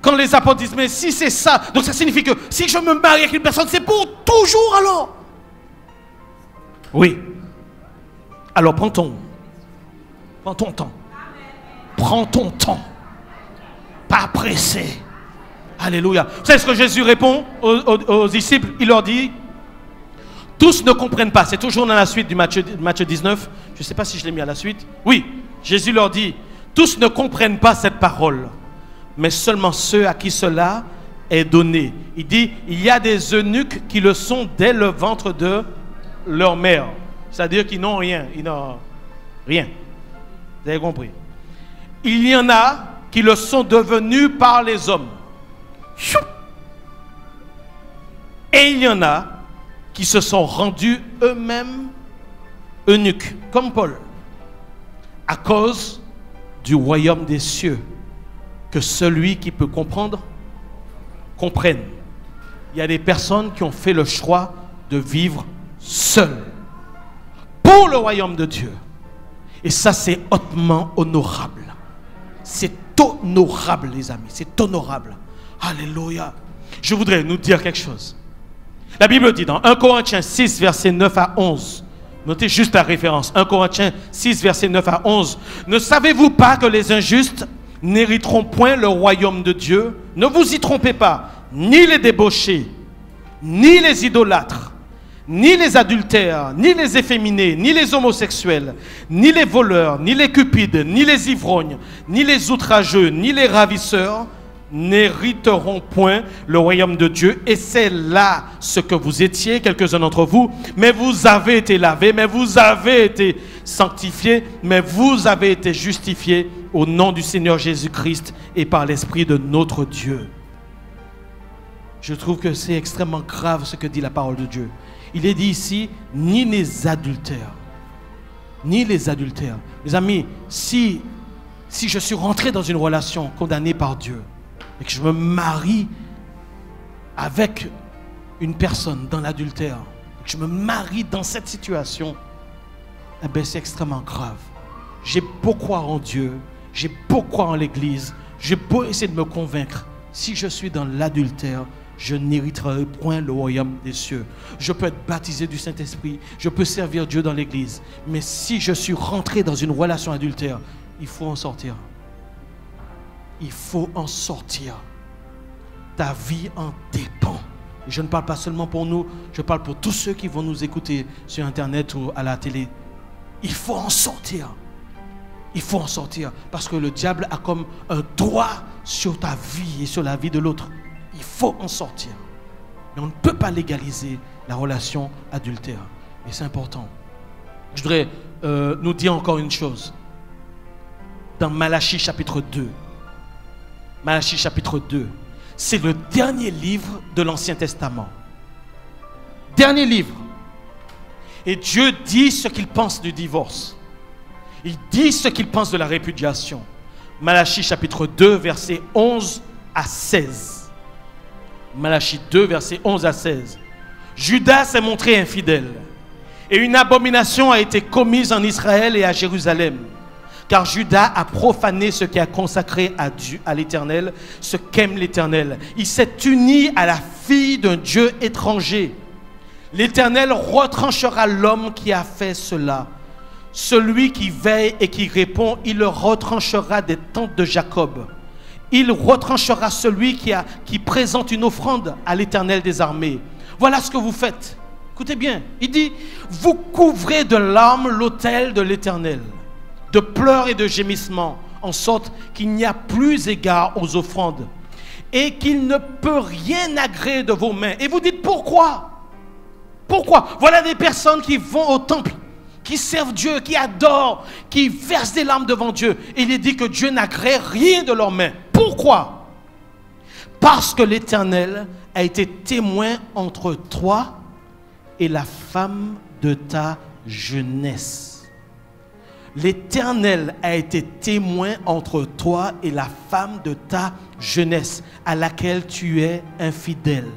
quand les apôtres disent, mais si c'est ça, donc ça signifie que si je me marie avec une personne, c'est pour toujours alors. Oui. Alors prends ton temps. Prends ton temps. Pas pressé. Alléluia. Vous savez ce que Jésus répond aux disciples? Il leur dit, tous ne comprennent pas. C'est toujours dans la suite du Matthieu 19. Je ne sais pas si je l'ai mis à la suite. Oui, Jésus leur dit, tous ne comprennent pas cette parole, mais seulement ceux à qui cela est donné. Il dit, il y a des eunuques qui le sont dès le ventre de leur mère. C'est-à-dire qu'ils n'ont rien. Ils n'ont rien. Vous avez compris? Il y en a qui le sont devenus par les hommes. Et il y en a qui se sont rendus eux-mêmes eunuques, comme Paul, à cause du royaume des cieux, que celui qui peut comprendre, comprenne. Il y a des personnes qui ont fait le choix de vivre seules pour le royaume de Dieu. Et ça, c'est hautement honorable. C'est honorable, les amis. C'est honorable. Alléluia. Je voudrais nous dire quelque chose. La Bible dit dans 1 Corinthiens 6, versets 9 à 11. Notez juste la référence. 1 Corinthiens 6, versets 9 à 11. Ne savez-vous pas que les injustes n'hériteront point le royaume de Dieu? Ne vous y trompez pas. Ni les débauchés, ni les idolâtres, ni les adultères, ni les efféminés, ni les homosexuels, ni les voleurs, ni les cupides, ni les ivrognes, ni les outrageux, ni les ravisseurs n'hériteront point le royaume de Dieu. Et c'est là ce que vous étiez, quelques-uns d'entre vous, mais vous avez été lavés, mais vous avez été sanctifiés, mais vous avez été justifiés au nom du Seigneur Jésus-Christ et par l'Esprit de notre Dieu. Je trouve que c'est extrêmement grave ce que dit la parole de Dieu. Il est dit ici, ni les adultères. Ni les adultères. Mes amis, si je suis rentré dans une relation condamnée par Dieu, et que je me marie avec une personne dans l'adultère, que je me marie dans cette situation, eh bien c'est extrêmement grave. J'ai beau croire en Dieu, j'ai beau croire en l'Église, j'ai beau essayer de me convaincre, si je suis dans l'adultère, je n'hériterai point le royaume des cieux. Je peux être baptisé du Saint-Esprit, je peux servir Dieu dans l'Église, mais si je suis rentré dans une relation adultère, il faut en sortir. Il faut en sortir. Ta vie en dépend. Et je ne parle pas seulement pour nous, je parle pour tous ceux qui vont nous écouter sur Internet ou à la télé. Il faut en sortir. Il faut en sortir. Parce que le diable a comme un droit sur ta vie et sur la vie de l'autre. Il faut en sortir. Mais on ne peut pas légaliser la relation adultère. Mais c'est important. Je voudrais nous dire encore une chose. Dans Malachie chapitre 2. Malachie chapitre 2. C'est le dernier livre de l'Ancien Testament. Dernier livre. Et Dieu dit ce qu'il pense du divorce. Il dit ce qu'il pense de la répudiation. Malachie chapitre 2, versets 11 à 16. Malachie 2, versets 11 à 16. Judas s'est montré infidèle. Et une abomination a été commise en Israël et à Jérusalem. Car Judas a profané ce qui a consacré à Dieu, à l'Éternel, ce qu'aime l'Éternel. Il s'est uni à la fille d'un Dieu étranger. L'Éternel retranchera l'homme qui a fait cela. Celui qui veille et qui répond, il le retranchera des tentes de Jacob. Il retranchera celui qui présente une offrande à l'Éternel des armées. Voilà ce que vous faites. Écoutez bien, il dit, vous couvrez de larmes l'autel de l'Éternel, de pleurs et de gémissements, en sorte qu'il n'y a plus égard aux offrandes, et qu'il ne peut rien agréer de vos mains. Et vous dites pourquoi? Pourquoi? Voilà des personnes qui vont au temple, qui servent Dieu, qui adorent, qui versent des larmes devant Dieu. Et il est dit que Dieu n'agrée rien de leurs mains. Pourquoi? Parce que l'Éternel a été témoin entre toi et la femme de ta jeunesse. L'Éternel a été témoin entre toi et la femme de ta jeunesse, à laquelle tu es infidèle.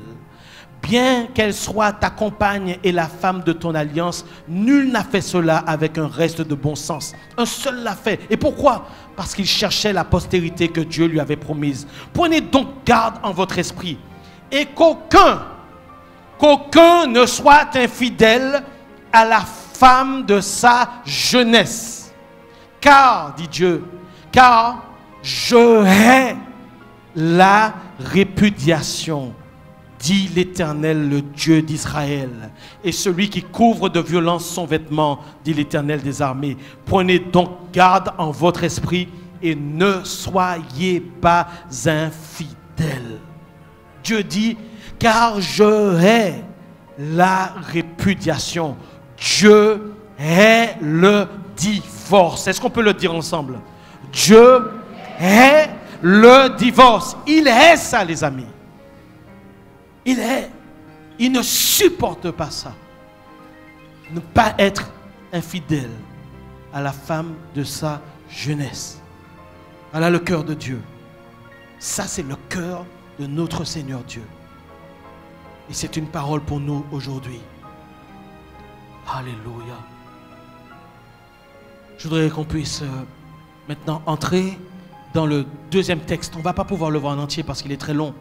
Bien qu'elle soit ta compagne et la femme de ton alliance, nul n'a fait cela avec un reste de bon sens. Un seul l'a fait. Et pourquoi? Parce qu'il cherchait la postérité que Dieu lui avait promise. Prenez donc garde en votre esprit, et qu'aucun ne soit infidèle à la femme de sa jeunesse. Car, dit Dieu, car je hais la répudiation, dit l'Éternel, le Dieu d'Israël, et celui qui couvre de violence son vêtement, dit l'Éternel des armées. Prenez donc garde en votre esprit et ne soyez pas infidèles. Dieu dit, car je hais la répudiation. Dieu hait le divorce. Est-ce qu'on peut le dire ensemble? Dieu hait le divorce. Il hait ça, les amis. Il hait. Il ne supporte pas ça. Ne pas être infidèle à la femme de sa jeunesse. Voilà le cœur de Dieu. Ça, c'est le cœur de notre Seigneur Dieu. Et c'est une parole pour nous aujourd'hui. Alléluia. Je voudrais qu'on puisse maintenant entrer dans le deuxième texte. On ne va pas pouvoir le voir en entier parce qu'il est très long,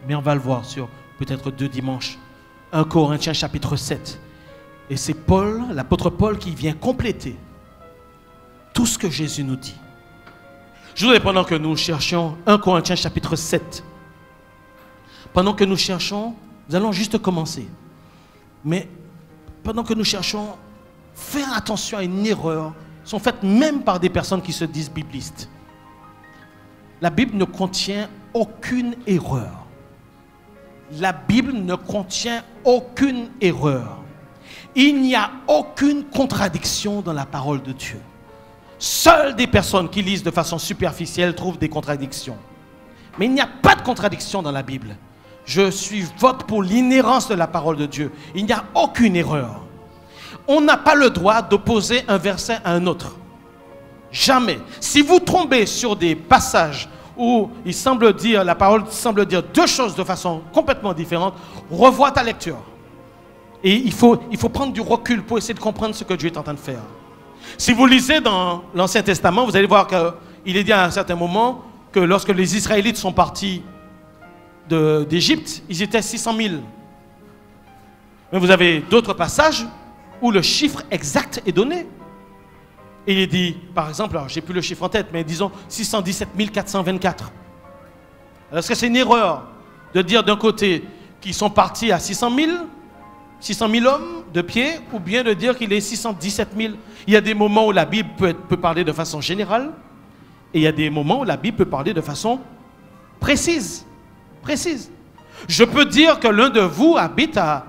mais on va le voir sur peut-être 2 dimanches. 1 Corinthiens chapitre 7. Et c'est Paul, l'apôtre Paul, qui vient compléter tout ce que Jésus nous dit. Je voudrais, pendant que nous cherchions 1 Corinthiens chapitre 7, pendant que nous cherchons, Nous allons juste commencer. Mais pendant que nous cherchons, faire attention à une erreur, sont faites même par des personnes qui se disent biblistes. La Bible ne contient aucune erreur. La Bible ne contient aucune erreur. Il n'y a aucune contradiction dans la parole de Dieu. Seules des personnes qui lisent de façon superficielle trouvent des contradictions. Mais il n'y a pas de contradiction dans la Bible. Vote pour l'inhérence de la parole de Dieu. Il n'y a aucune erreur. On n'a pas le droit d'opposer un verset à un autre. Jamais. Si vous tombez sur des passages où la parole semble dire deux choses de façon complètement différente, revois ta lecture. Et il faut prendre du recul pour essayer de comprendre ce que Dieu est en train de faire. Si vous lisez dans l'Ancien Testament, vous allez voir qu'il est dit à un certain moment que lorsque les Israélites sont partis d'Égypte, ils étaient 600 000. Mais vous avez d'autres passages où le chiffre exact est donné. Et il est dit, par exemple, alors j'ai plus le chiffre en tête, mais disons 617 424. Alors est-ce que c'est une erreur de dire d'un côté qu'ils sont partis à 600 000 hommes de pied, ou bien de dire qu'il est 617 000? Il y a des moments où la Bible peut parler de façon générale, et il y a des moments où la Bible peut parler de façon précise. Je peux dire que l'un de vous habite à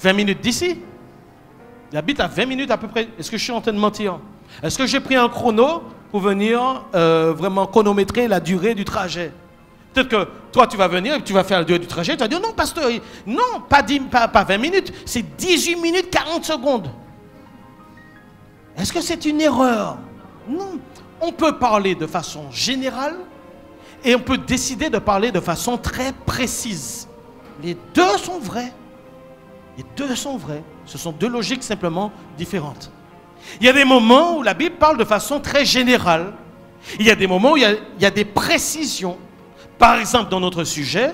20 minutes d'ici. Il habite à 20 minutes à peu près. Est-ce que je suis en train de mentir? Est-ce que j'ai pris un chrono pour venir vraiment chronométrer la durée du trajet? Peut-être que toi, tu vas venir et tu vas faire la durée du trajet. Tu vas dire, non, pasteur, non, pas 20 minutes, c'est 18 minutes 40 secondes. Est-ce que c'est une erreur? Non. On peut parler de façon générale et on peut décider de parler de façon très précise. Les deux sont vrais. Les deux sont vrais. Ce sont deux logiques simplement différentes. Il y a des moments où la Bible parle de façon très générale. Il y a des moments où il y a des précisions. Par exemple, dans notre sujet,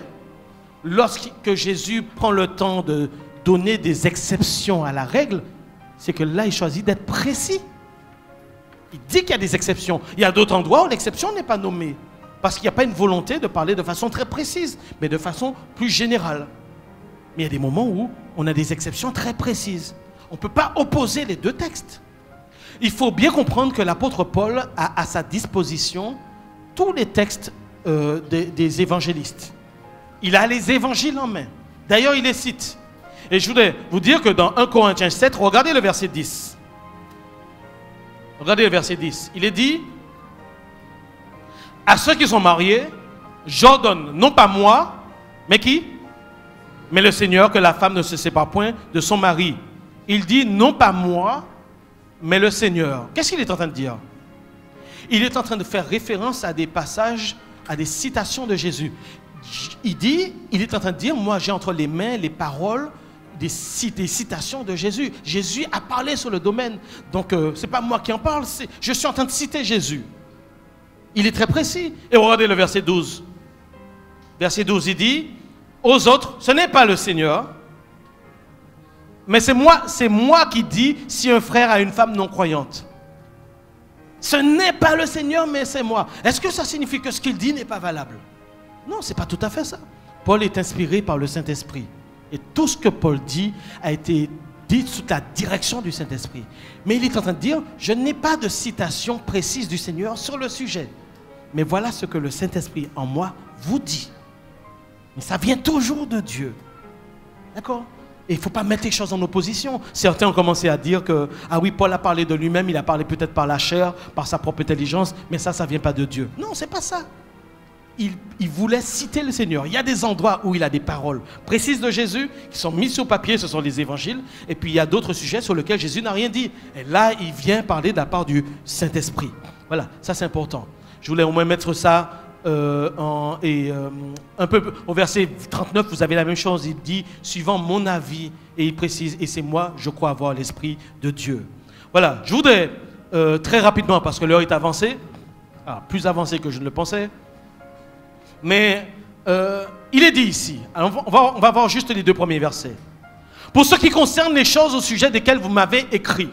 lorsque Jésus prend le temps de donner des exceptions à la règle, c'est que là, il choisit d'être précis. Il dit qu'il y a des exceptions. Il y a d'autres endroits où l'exception n'est pas nommée. Parce qu'il n'y a pas une volonté de parler de façon très précise, mais de façon plus générale. Mais il y a des moments où on a des exceptions très précises. On ne peut pas opposer les deux textes. Il faut bien comprendre que l'apôtre Paul a à sa disposition tous les textes des évangélistes. Il a les évangiles en main. D'ailleurs, il les cite. Et je voudrais vous dire que dans 1 Corinthiens 7, regardez le verset 10. Regardez le verset 10. Il est dit, à ceux qui sont mariés, j'ordonne, non pas moi, mais qui? Mais le Seigneur, que la femme ne se sépare point de son mari. Il dit, non pas moi, mais le Seigneur. Qu'est-ce qu'il est en train de dire? Il est en train de faire référence à des passages, à des citations de Jésus. Il est en train de dire, moi j'ai entre les mains les paroles des citations de Jésus. Jésus a parlé sur le domaine. Donc ce n'est pas moi qui en parle, je suis en train de citer Jésus. Il est très précis. Et regardez le verset 12. Verset 12, il dit, aux autres, ce n'est pas le Seigneur, mais c'est moi qui dis si un frère a une femme non croyante. Ce n'est pas le Seigneur, mais c'est moi. Est-ce que ça signifie que ce qu'il dit n'est pas valable? Non, ce n'est pas tout à fait ça. Paul est inspiré par le Saint-Esprit. Et tout ce que Paul dit a été dit sous la direction du Saint-Esprit. Mais il est en train de dire, je n'ai pas de citation précise du Seigneur sur le sujet. Mais voilà ce que le Saint-Esprit en moi vous dit. Mais ça vient toujours de Dieu. D'accord? Et il ne faut pas mettre les choses en opposition. Certains ont commencé à dire que, ah oui, Paul a parlé de lui-même, il a parlé peut-être par la chair, par sa propre intelligence, mais ça ne vient pas de Dieu. Non, ce n'est pas ça. Il voulait citer le Seigneur. Il y a des endroits où il a des paroles précises de Jésus qui sont mises sur papier, ce sont les évangiles. Et puis il y a d'autres sujets sur lesquels Jésus n'a rien dit. Et là, il vient parler de la part du Saint-Esprit. Voilà, ça c'est important. Je voulais au moins mettre ça un peu au verset 39, vous avez la même chose. Il dit, suivant mon avis, et il précise, et c'est moi, je crois avoir l'Esprit de Dieu. Voilà, je voudrais très rapidement, parce que l'heure est avancée, plus avancée que je ne le pensais, mais il est dit ici, alors on va voir juste les deux premiers versets. Pour ce qui concerne les choses au sujet desquelles vous m'avez écrit,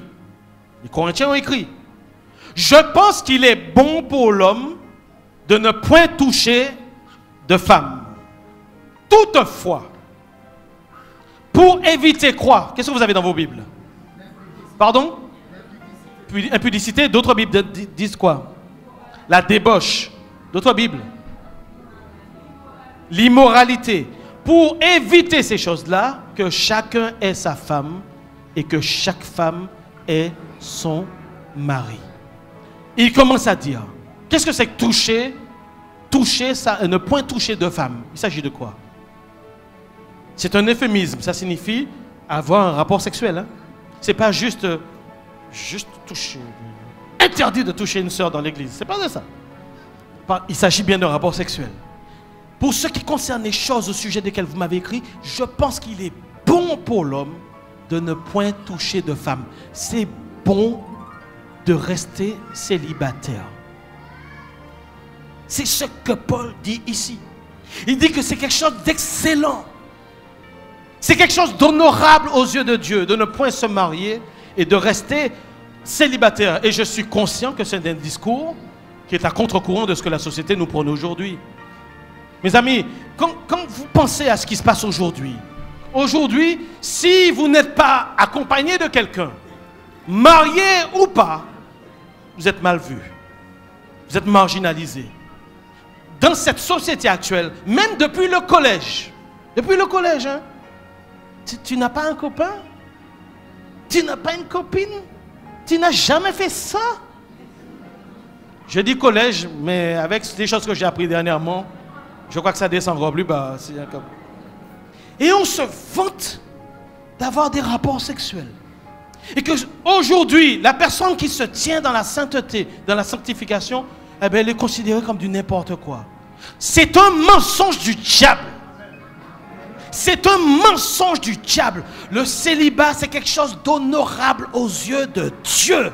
les Corinthiens ont écrit, je pense qu'il est bon pour l'homme de ne point toucher de femme. Toutefois, Pour éviter quoi? Qu'est-ce que vous avez dans vos Bibles? Pardon? Impudicité. D'autres Bibles disent quoi? La débauche. D'autres Bibles. L'immoralité. Pour éviter ces choses-là, que chacun ait sa femme et que chaque femme ait son mari. Il commence à dire, qu'est-ce que c'est que toucher? Toucher, ça, ne point toucher deux femmes. Il s'agit de quoi? C'est un euphémisme. Ça signifie avoir un rapport sexuel. Hein? C'est pas juste toucher. Interdit de toucher une sœur dans l'église. C'est pas de ça. Il s'agit bien d'un rapport sexuel. Pour ce qui concerne les choses au sujet desquelles vous m'avez écrit, je pense qu'il est bon pour l'homme de ne point toucher de femme. C'est bon de rester célibataire. C'est ce que Paul dit ici. Il dit que c'est quelque chose d'excellent. C'est quelque chose d'honorable aux yeux de Dieu, de ne point se marier et de rester célibataire. Et je suis conscient que c'est un discours qui est à contre-courant de ce que la société nous prône aujourd'hui. Mes amis, quand vous pensez à ce qui se passe aujourd'hui, si vous n'êtes pas accompagné de quelqu'un, marié ou pas, vous êtes mal vu. Vous êtes marginalisé. Dans cette société actuelle, même depuis le collège, hein, tu n'as pas un copain? Tu n'as pas une copine? Tu n'as jamais fait ça? Je dis collège, mais avec les choses que j'ai apprises dernièrement, je crois que ça descend encore plus bas. Et on se vante d'avoir des rapports sexuels. Et que aujourd'hui, la personne qui se tient dans la sainteté, dans la sanctification, eh bien, elle est considérée comme du n'importe quoi. C'est un mensonge du diable. C'est un mensonge du diable. Le célibat, c'est quelque chose d'honorable aux yeux de Dieu.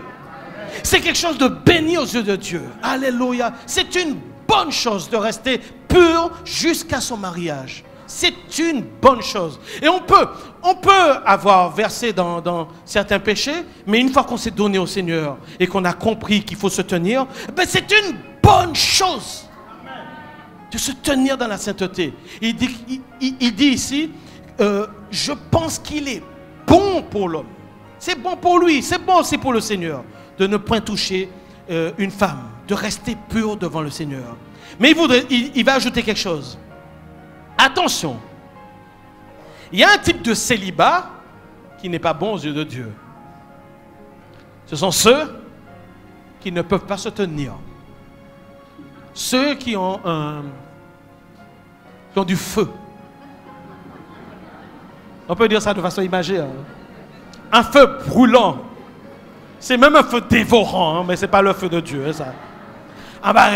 C'est quelque chose de béni aux yeux de Dieu. Alléluia. C'est une bonne chose de rester pur jusqu'à son mariage. C'est une bonne chose. Et on peut avoir versé dans certains péchés, mais une fois qu'on s'est donné au Seigneur et qu'on a compris qu'il faut se tenir, ben c'est une bonne chose de se tenir dans la sainteté. Il dit ici, je pense qu'il est bon pour l'homme. C'est bon pour lui, c'est bon aussi pour le Seigneur de ne point toucher une femme, de rester pur devant le Seigneur. Mais il va ajouter quelque chose. Attention, il y a un type de célibat qui n'est pas bon aux yeux de Dieu. Ce sont ceux qui ne peuvent pas se tenir. Ceux qui ont du feu. On peut dire ça de façon imagée. Hein? Un feu brûlant. C'est même un feu dévorant, hein, mais ce n'est pas le feu de Dieu. Hein, ça. Ah bah,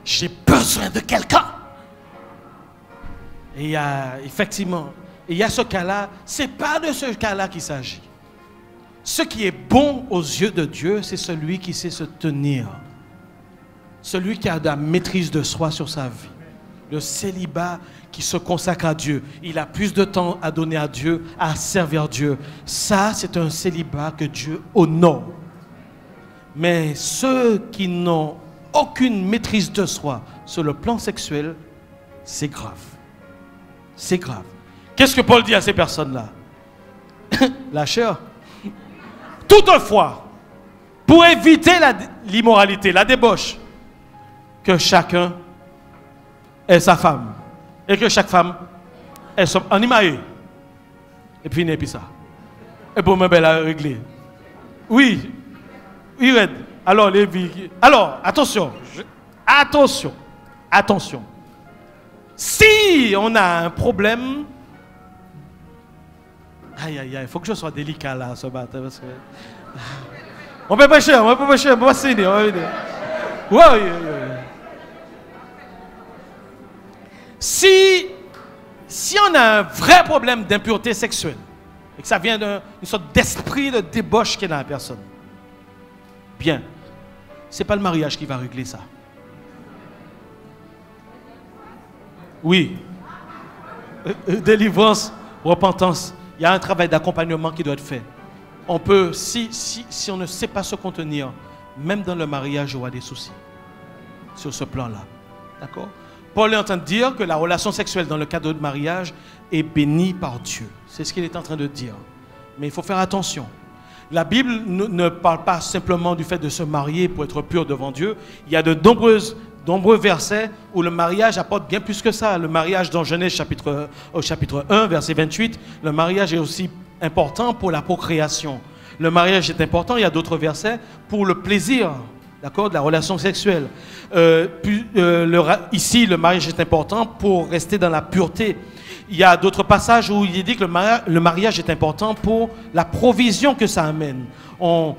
j'ai besoin de quelqu'un. Et il y a effectivement, il y a ce cas-là, ce n'est pas de ce cas-là qu'il s'agit. Ce qui est bon aux yeux de Dieu, c'est celui qui sait se tenir. Celui qui a de la maîtrise de soi sur sa vie. Le célibat qui se consacre à Dieu. Il a plus de temps à donner à Dieu, à servir Dieu. Ça, c'est un célibat que Dieu honore. Mais ceux qui n'ont aucune maîtrise de soi sur le plan sexuel, c'est grave. C'est grave. Qu'est-ce que Paul dit à ces personnes-là? Lâcheur. Toutefois, pour éviter l'immoralité, la débauche, que chacun ait sa femme et que chaque femme ait son animaïe. Et puis, il n'est plus ça. Et pour me belle à régler. Oui, Red. Alors, attention. Attention. Si on a un problème, il faut que je sois délicat là ce matin parce que on peut pêcher, on va signer, Oui. Si on a un vrai problème d'impureté sexuelle et que ça vient d'une sorte d'esprit de débauche qui est dans la personne, bien, c'est pas le mariage qui va régler ça. Oui. Délivrance, repentance. Il y a un travail d'accompagnement qui doit être fait. On peut, si on ne sait pas se contenir, même dans le mariage, il y aura des soucis sur ce plan-là. D'accord? Paul est en train de dire que la relation sexuelle dans le cadre de mariage est bénie par Dieu. C'est ce qu'il est en train de dire. Mais il faut faire attention. La Bible ne parle pas simplement du fait de se marier pour être pur devant Dieu. Il y a de nombreux versets où le mariage apporte bien plus que ça. Le mariage dans Genèse chapitre 1, verset 28, le mariage est aussi important pour la procréation. Le mariage est important, il y a d'autres versets, pour le plaisir, d'accord, de la relation sexuelle. Ici, le mariage est important pour rester dans la pureté. Il y a d'autres passages où il est dit que le mariage est important pour la provision que ça amène. On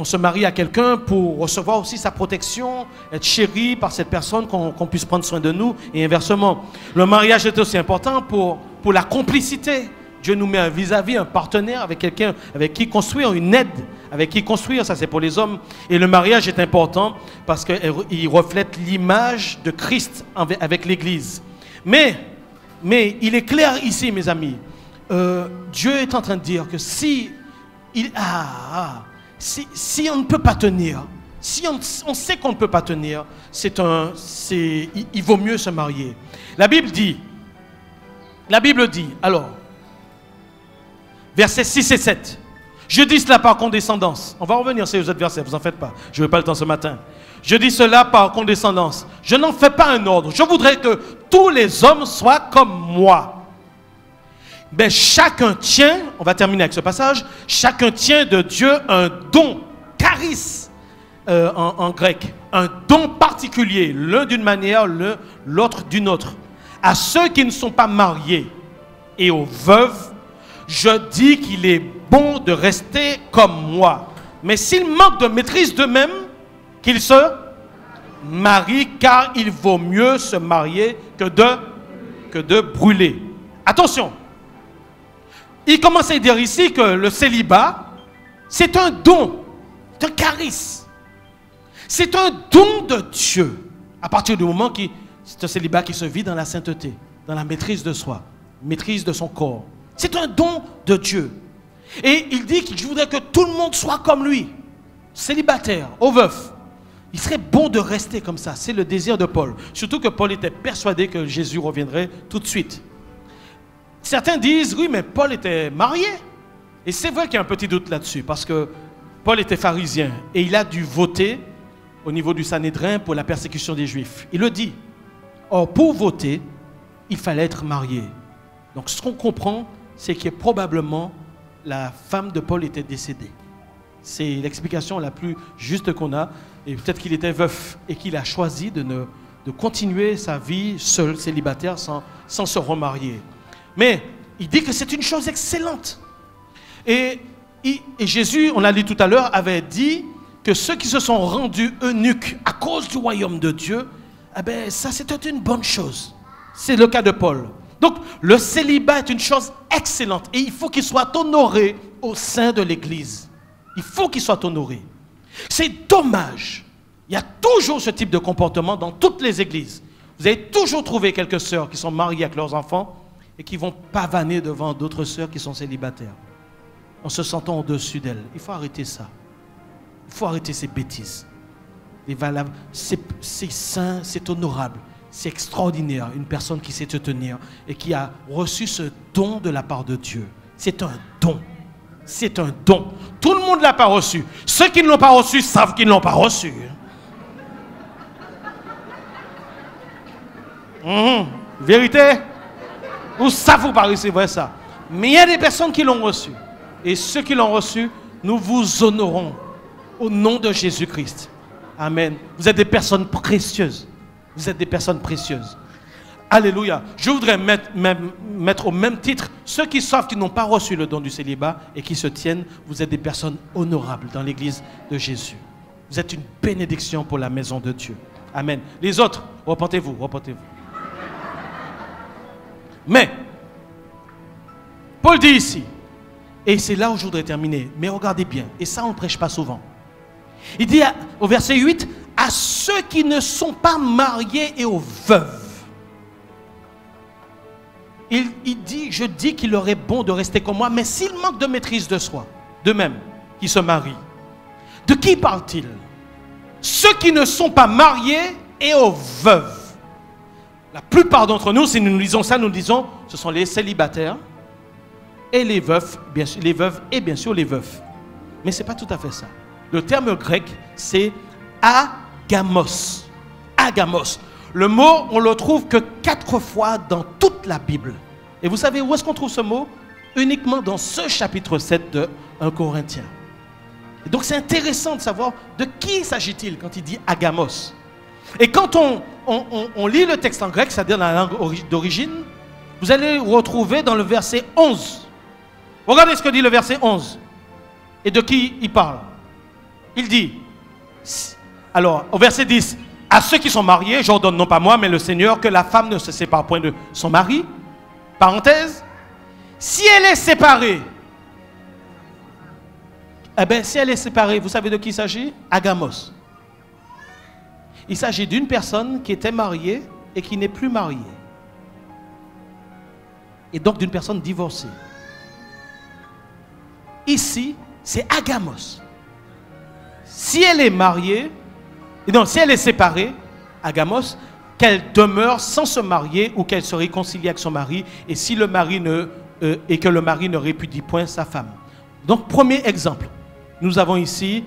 se marie à quelqu'un pour recevoir aussi sa protection, être chéri par cette personne, qu'on puisse prendre soin de nous, et inversement. Le mariage est aussi important pour la complicité. Dieu nous met un vis-à-vis, un partenaire avec quelqu'un avec qui construire, une aide avec qui construire, ça c'est pour les hommes. Et le mariage est important parce qu'il reflète l'image de Christ avec l'Église. Mais il est clair ici, mes amis, Dieu est en train de dire que si on ne peut pas tenir, si on sait qu'on ne peut pas tenir, il vaut mieux se marier. La Bible dit, alors, versets 6 et 7. Je dis cela par condescendance. On va revenir sur les autres versets, vous en faites pas. Je n'ai pas le temps ce matin. Je dis cela par condescendance. Je n'en fais pas un ordre. Je voudrais que tous les hommes soient comme moi. Mais chacun tient, on va terminer avec ce passage, chacun tient de Dieu un don, charis en grec, un don particulier, l'un d'une manière, l'autre d'une autre. À ceux qui ne sont pas mariés et aux veuves, je dis qu'il est bon de rester comme moi. Mais s'ils manquent de maîtrise d'eux-mêmes, qu'ils se marient, car il vaut mieux se marier que de brûler. Attention, il commence à dire ici que le célibat, c'est un don, c'est un charisme. C'est un don de Dieu. À partir du moment où c'est un célibat qui se vit dans la sainteté, dans la maîtrise de soi, maîtrise de son corps. C'est un don de Dieu. Et il dit que je voudrais que tout le monde soit comme lui, célibataire, aux veufs. Il serait bon de rester comme ça. C'est le désir de Paul. Surtout que Paul était persuadé que Jésus reviendrait tout de suite. Certains disent, oui, mais Paul était marié. Et c'est vrai qu'il y a un petit doute là-dessus, parce que Paul était pharisien et il a dû voter au niveau du Sanhédrin pour la persécution des Juifs. Il le dit. Or, pour voter, il fallait être marié. Donc, ce qu'on comprend, c'est que probablement la femme de Paul était décédée. C'est l'explication la plus juste qu'on a. Et peut-être qu'il était veuf et qu'il a choisi de continuer sa vie seul, célibataire, sans se remarier. Mais il dit que c'est une chose excellente. Et Jésus, on l'a lu tout à l'heure, avait dit que ceux qui se sont rendus eunuques à cause du royaume de Dieu, eh ben, ça c'était une bonne chose. C'est le cas de Paul. Donc, le célibat est une chose excellente et il faut qu'il soit honoré au sein de l'Église. Il faut qu'il soit honoré. C'est dommage. Il y a toujours ce type de comportement dans toutes les églises. Vous avez toujours trouvé quelques sœurs qui sont mariées avec leurs enfants et qui vont pavaner devant d'autres sœurs qui sont célibataires, en se sentant au-dessus d'elles. Il faut arrêter ça. Il faut arrêter ces bêtises. C'est saint, c'est honorable. C'est extraordinaire, une personne qui sait se tenir et qui a reçu ce don de la part de Dieu. C'est un don. C'est un don. Tout le monde ne l'a pas reçu. Ceux qui ne l'ont pas reçu savent qu'ils ne l'ont pas reçu. Vérité? Ou ça vous paraît, c'est vrai ça. Mais il y a des personnes qui l'ont reçu. Et ceux qui l'ont reçu, nous vous honorons au nom de Jésus-Christ. Amen. Vous êtes des personnes précieuses. Vous êtes des personnes précieuses. Alléluia. Je voudrais mettre au même titre ceux qui savent qu'ils n'ont pas reçu le don du célibat et qui se tiennent. Vous êtes des personnes honorables dans l'église de Jésus. Vous êtes une bénédiction pour la maison de Dieu. Amen. Les autres, repentez-vous, repentez-vous. Mais, Paul dit ici, et c'est là où je voudrais terminer, mais regardez bien, et ça on ne prêche pas souvent. Il dit au verset 8, à ceux qui ne sont pas mariés et aux veuves. Il dit, je dis qu'il leur est bon de rester comme moi, mais s'ils manquent de maîtrise de soi, d'eux-mêmes, qui se marient. De qui parle-t-il? Ceux qui ne sont pas mariés et aux veuves. La plupart d'entre nous, si nous lisons ça, nous disons, ce sont les célibataires et les veufs, bien sûr, les veuves et bien sûr les veufs. Mais ce n'est pas tout à fait ça. Le terme grec, c'est agamos. Agamos. Le mot, on le trouve que 4 fois dans toute la Bible. Et vous savez où est-ce qu'on trouve ce mot? Uniquement dans ce chapitre 7 de 1 Corinthiens. Et donc c'est intéressant de savoir de qui s'agit-il quand il dit agamos. Et quand on lit le texte en grec, c'est-à-dire dans la langue d'origine, vous allez retrouver dans le verset 11. Regardez ce que dit le verset 11. Et de qui il parle? Il dit, alors au verset 10, à ceux qui sont mariés, j'ordonne non pas moi, mais le Seigneur, que la femme ne se sépare point de son mari. Parenthèse, si elle est séparée, eh bien, si elle est séparée, vous savez de qui il s'agit? Agamos. Il s'agit d'une personne qui était mariée et qui n'est plus mariée. Et donc d'une personne divorcée. Ici, c'est agamos. Si elle est mariée, non, si elle est séparée, agamos, qu'elle demeure sans se marier ou qu'elle se réconcilie avec son mari, et si le mari et que le mari ne répudie point sa femme. Donc, premier exemple, nous avons ici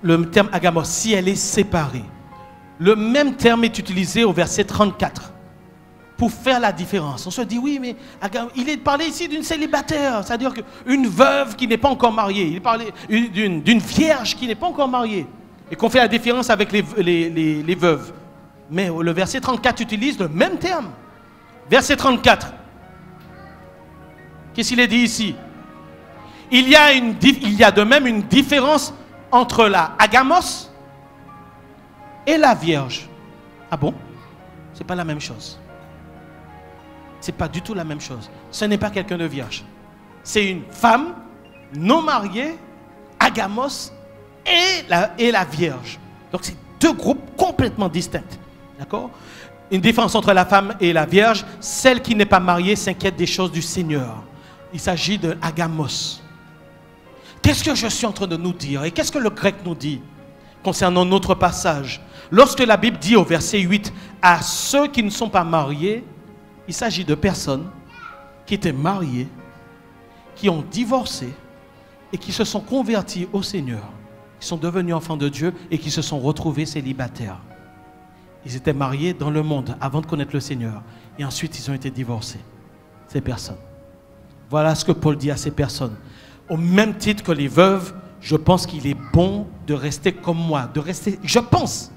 le terme agamos, si elle est séparée. Le même terme est utilisé au verset 34 pour faire la différence. On se dit, oui, mais il est parlé ici d'une célibataire, c'est-à-dire qu'une veuve qui n'est pas encore mariée. Il est parlé d'une vierge qui n'est pas encore mariée. Et qu'on fait la différence avec les veuves. Mais le verset 34 utilise le même terme. Verset 34. Qu'est-ce qu'il est dit ici? Il y a de même une différence entre la agamos et la vierge. Ah bon? C'est pas la même chose. C'est pas du tout la même chose. Ce n'est pas quelqu'un de vierge. C'est une femme non mariée, agamos et la vierge. Donc c'est 2 groupes complètement distincts. D'accord? Une différence entre la femme et la vierge. Celle qui n'est pas mariée s'inquiète des choses du Seigneur. Il s'agit de agamos. Qu'est-ce que je suis en train de nous dire? Et qu'est-ce que le grec nous dit concernant notre passage? Lorsque la Bible dit au verset 8, à ceux qui ne sont pas mariés, il s'agit de personnes qui étaient mariées, qui ont divorcé et qui se sont convertis au Seigneur, qui sont devenus enfants de Dieu et qui se sont retrouvés célibataires. Ils étaient mariés dans le monde avant de connaître le Seigneur et ensuite ils ont été divorcés, ces personnes. Voilà ce que Paul dit à ces personnes. Au même titre que les veuves, je pense qu'il est bon de rester comme moi, je pense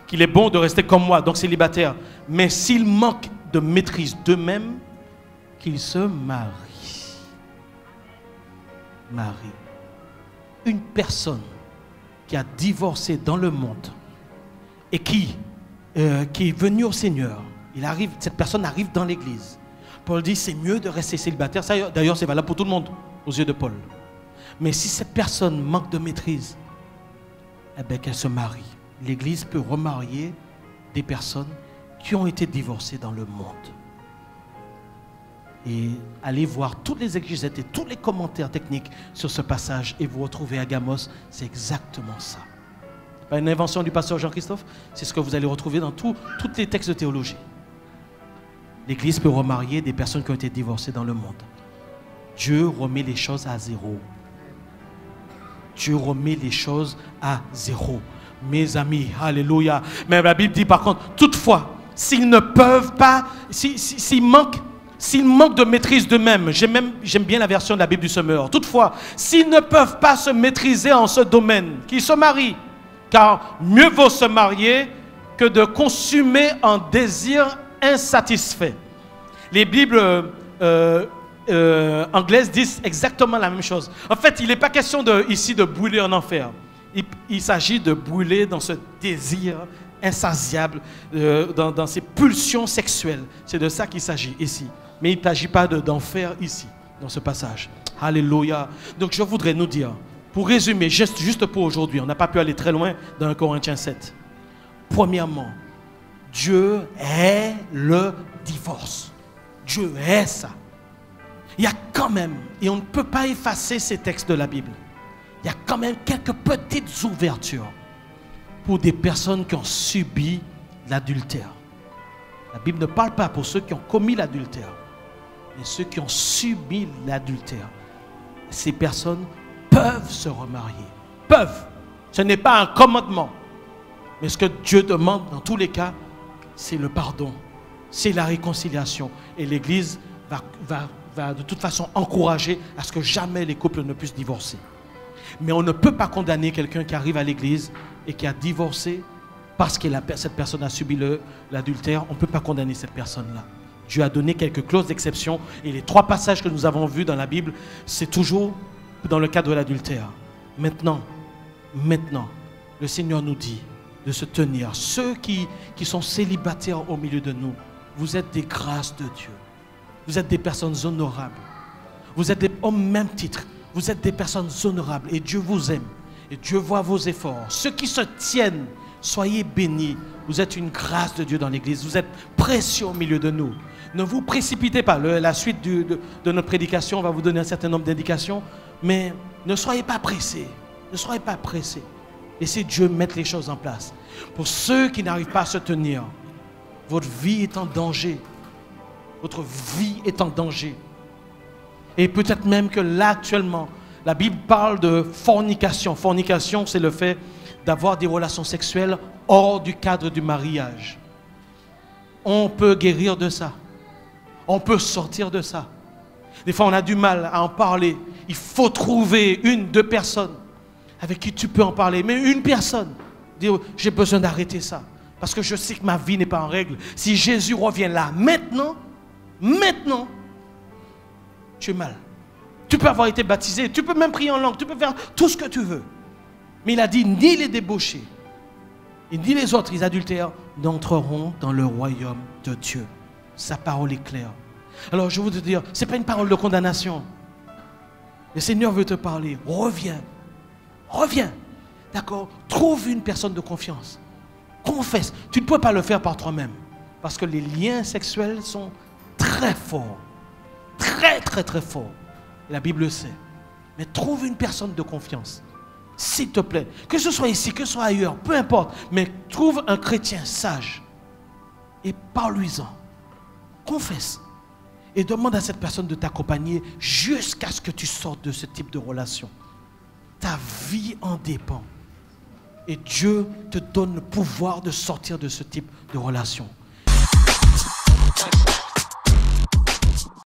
qu'il est bon de rester comme moi, donc célibataire. Mais s'ils manquent de maîtrise d'eux-mêmes, qu'ils se marient. Une personne qui a divorcé dans le monde et qui est venue au Seigneur, cette personne arrive dans l'église. Paul dit c'est mieux de rester célibataire. D'ailleurs, c'est valable pour tout le monde, aux yeux de Paul. Mais si cette personne manque de maîtrise, eh bien qu'elle se marie. L'église peut remarier des personnes qui ont été divorcées dans le monde. Et allez voir toutes les exégètes et tous les commentaires techniques sur ce passage et vous retrouvez agamos, c'est exactement ça. Pas une invention du pasteur Jean-Christophe, c'est ce que vous allez retrouver dans tous les textes de théologie. L'église peut remarier des personnes qui ont été divorcées dans le monde. Dieu remet les choses à zéro. Dieu remet les choses à zéro. Mes amis, alléluia. Mais la Bible dit par contre, toutefois, s'ils ne peuvent pas, s'ils manquent de maîtrise d'eux-mêmes, j'aime bien la version de la Bible du Semeur. Toutefois, s'ils ne peuvent pas se maîtriser en ce domaine, qu'ils se marient, car mieux vaut se marier que de consumer un désir insatisfait. Les Bibles anglaises disent exactement la même chose. En fait, il n'est pas question ici de brûler en enfer. Il s'agit de brûler dans ce désir insatiable, dans ces pulsions sexuelles. C'est de ça qu'il s'agit ici. Mais il ne s'agit pas d'enfer ici, dans ce passage. Alléluia. Donc je voudrais nous dire, pour résumer, juste pour aujourd'hui, on n'a pas pu aller très loin dans 1 Corinthiens 7. Premièrement, Dieu est le divorce. Dieu est ça. Il y a quand même, et on ne peut pas effacer ces textes de la Bible, il y a quand même quelques petites ouvertures pour des personnes qui ont subi l'adultère. La Bible ne parle pas pour ceux qui ont commis l'adultère, mais ceux qui ont subi l'adultère. Ces personnes peuvent se remarier. Peuvent. Ce n'est pas un commandement. Mais ce que Dieu demande dans tous les cas, c'est le pardon. C'est la réconciliation. Et l'Église va de toute façon encourager à ce que jamais les couples ne puissent divorcer. Mais on ne peut pas condamner quelqu'un qui arrive à l'Église et qui a divorcé parce que cette personne a subi l'adultère. On ne peut pas condamner cette personne-là. Dieu a donné quelques clauses d'exception. Et les 3 passages que nous avons vus dans la Bible, c'est toujours dans le cadre de l'adultère. Maintenant, le Seigneur nous dit de se tenir. Ceux qui sont célibataires au milieu de nous, vous êtes des grâces de Dieu. Vous êtes des personnes honorables. Vous êtes au même titre. Vous êtes des personnes honorables et Dieu vous aime. Et Dieu voit vos efforts. Ceux qui se tiennent, soyez bénis. Vous êtes une grâce de Dieu dans l'Église. Vous êtes précieux au milieu de nous. Ne vous précipitez pas. La suite de notre prédication va vous donner un certain nombre d'indications. Mais ne soyez pas pressés. Ne soyez pas pressés. Laissez Dieu mettre les choses en place. Pour ceux qui n'arrivent pas à se tenir, votre vie est en danger. Votre vie est en danger. Et peut-être même que là, actuellement, la Bible parle de fornication. Fornication, c'est le fait d'avoir des relations sexuelles hors du cadre du mariage. On peut guérir de ça. On peut sortir de ça. Des fois, on a du mal à en parler. Il faut trouver 1-2 personnes avec qui tu peux en parler. Mais une personne, dire, j'ai besoin d'arrêter ça. Parce que je sais que ma vie n'est pas en règle. Si Jésus revient là, maintenant, tu es mal. Tu peux avoir été baptisé, tu peux même prier en langue, tu peux faire tout ce que tu veux. Mais il a dit, ni les débauchés, et ni les autres, les adultères, n'entreront dans le royaume de Dieu. Sa parole est claire. Alors je veux te dire, ce n'est pas une parole de condamnation. Le Seigneur veut te parler. Reviens. D'accord? Trouve une personne de confiance. Confesse. Tu ne peux pas le faire par toi-même. Parce que les liens sexuels sont très forts. Très forts. Et la Bible le sait. Mais trouve une personne de confiance. S'il te plaît. Que ce soit ici, que ce soit ailleurs, peu importe. Mais trouve un chrétien sage. Et parle-lui-en. Confesse. Et demande à cette personne de t'accompagner jusqu'à ce que tu sortes de ce type de relation. Ta vie en dépend. Et Dieu te donne le pouvoir de sortir de ce type de relation.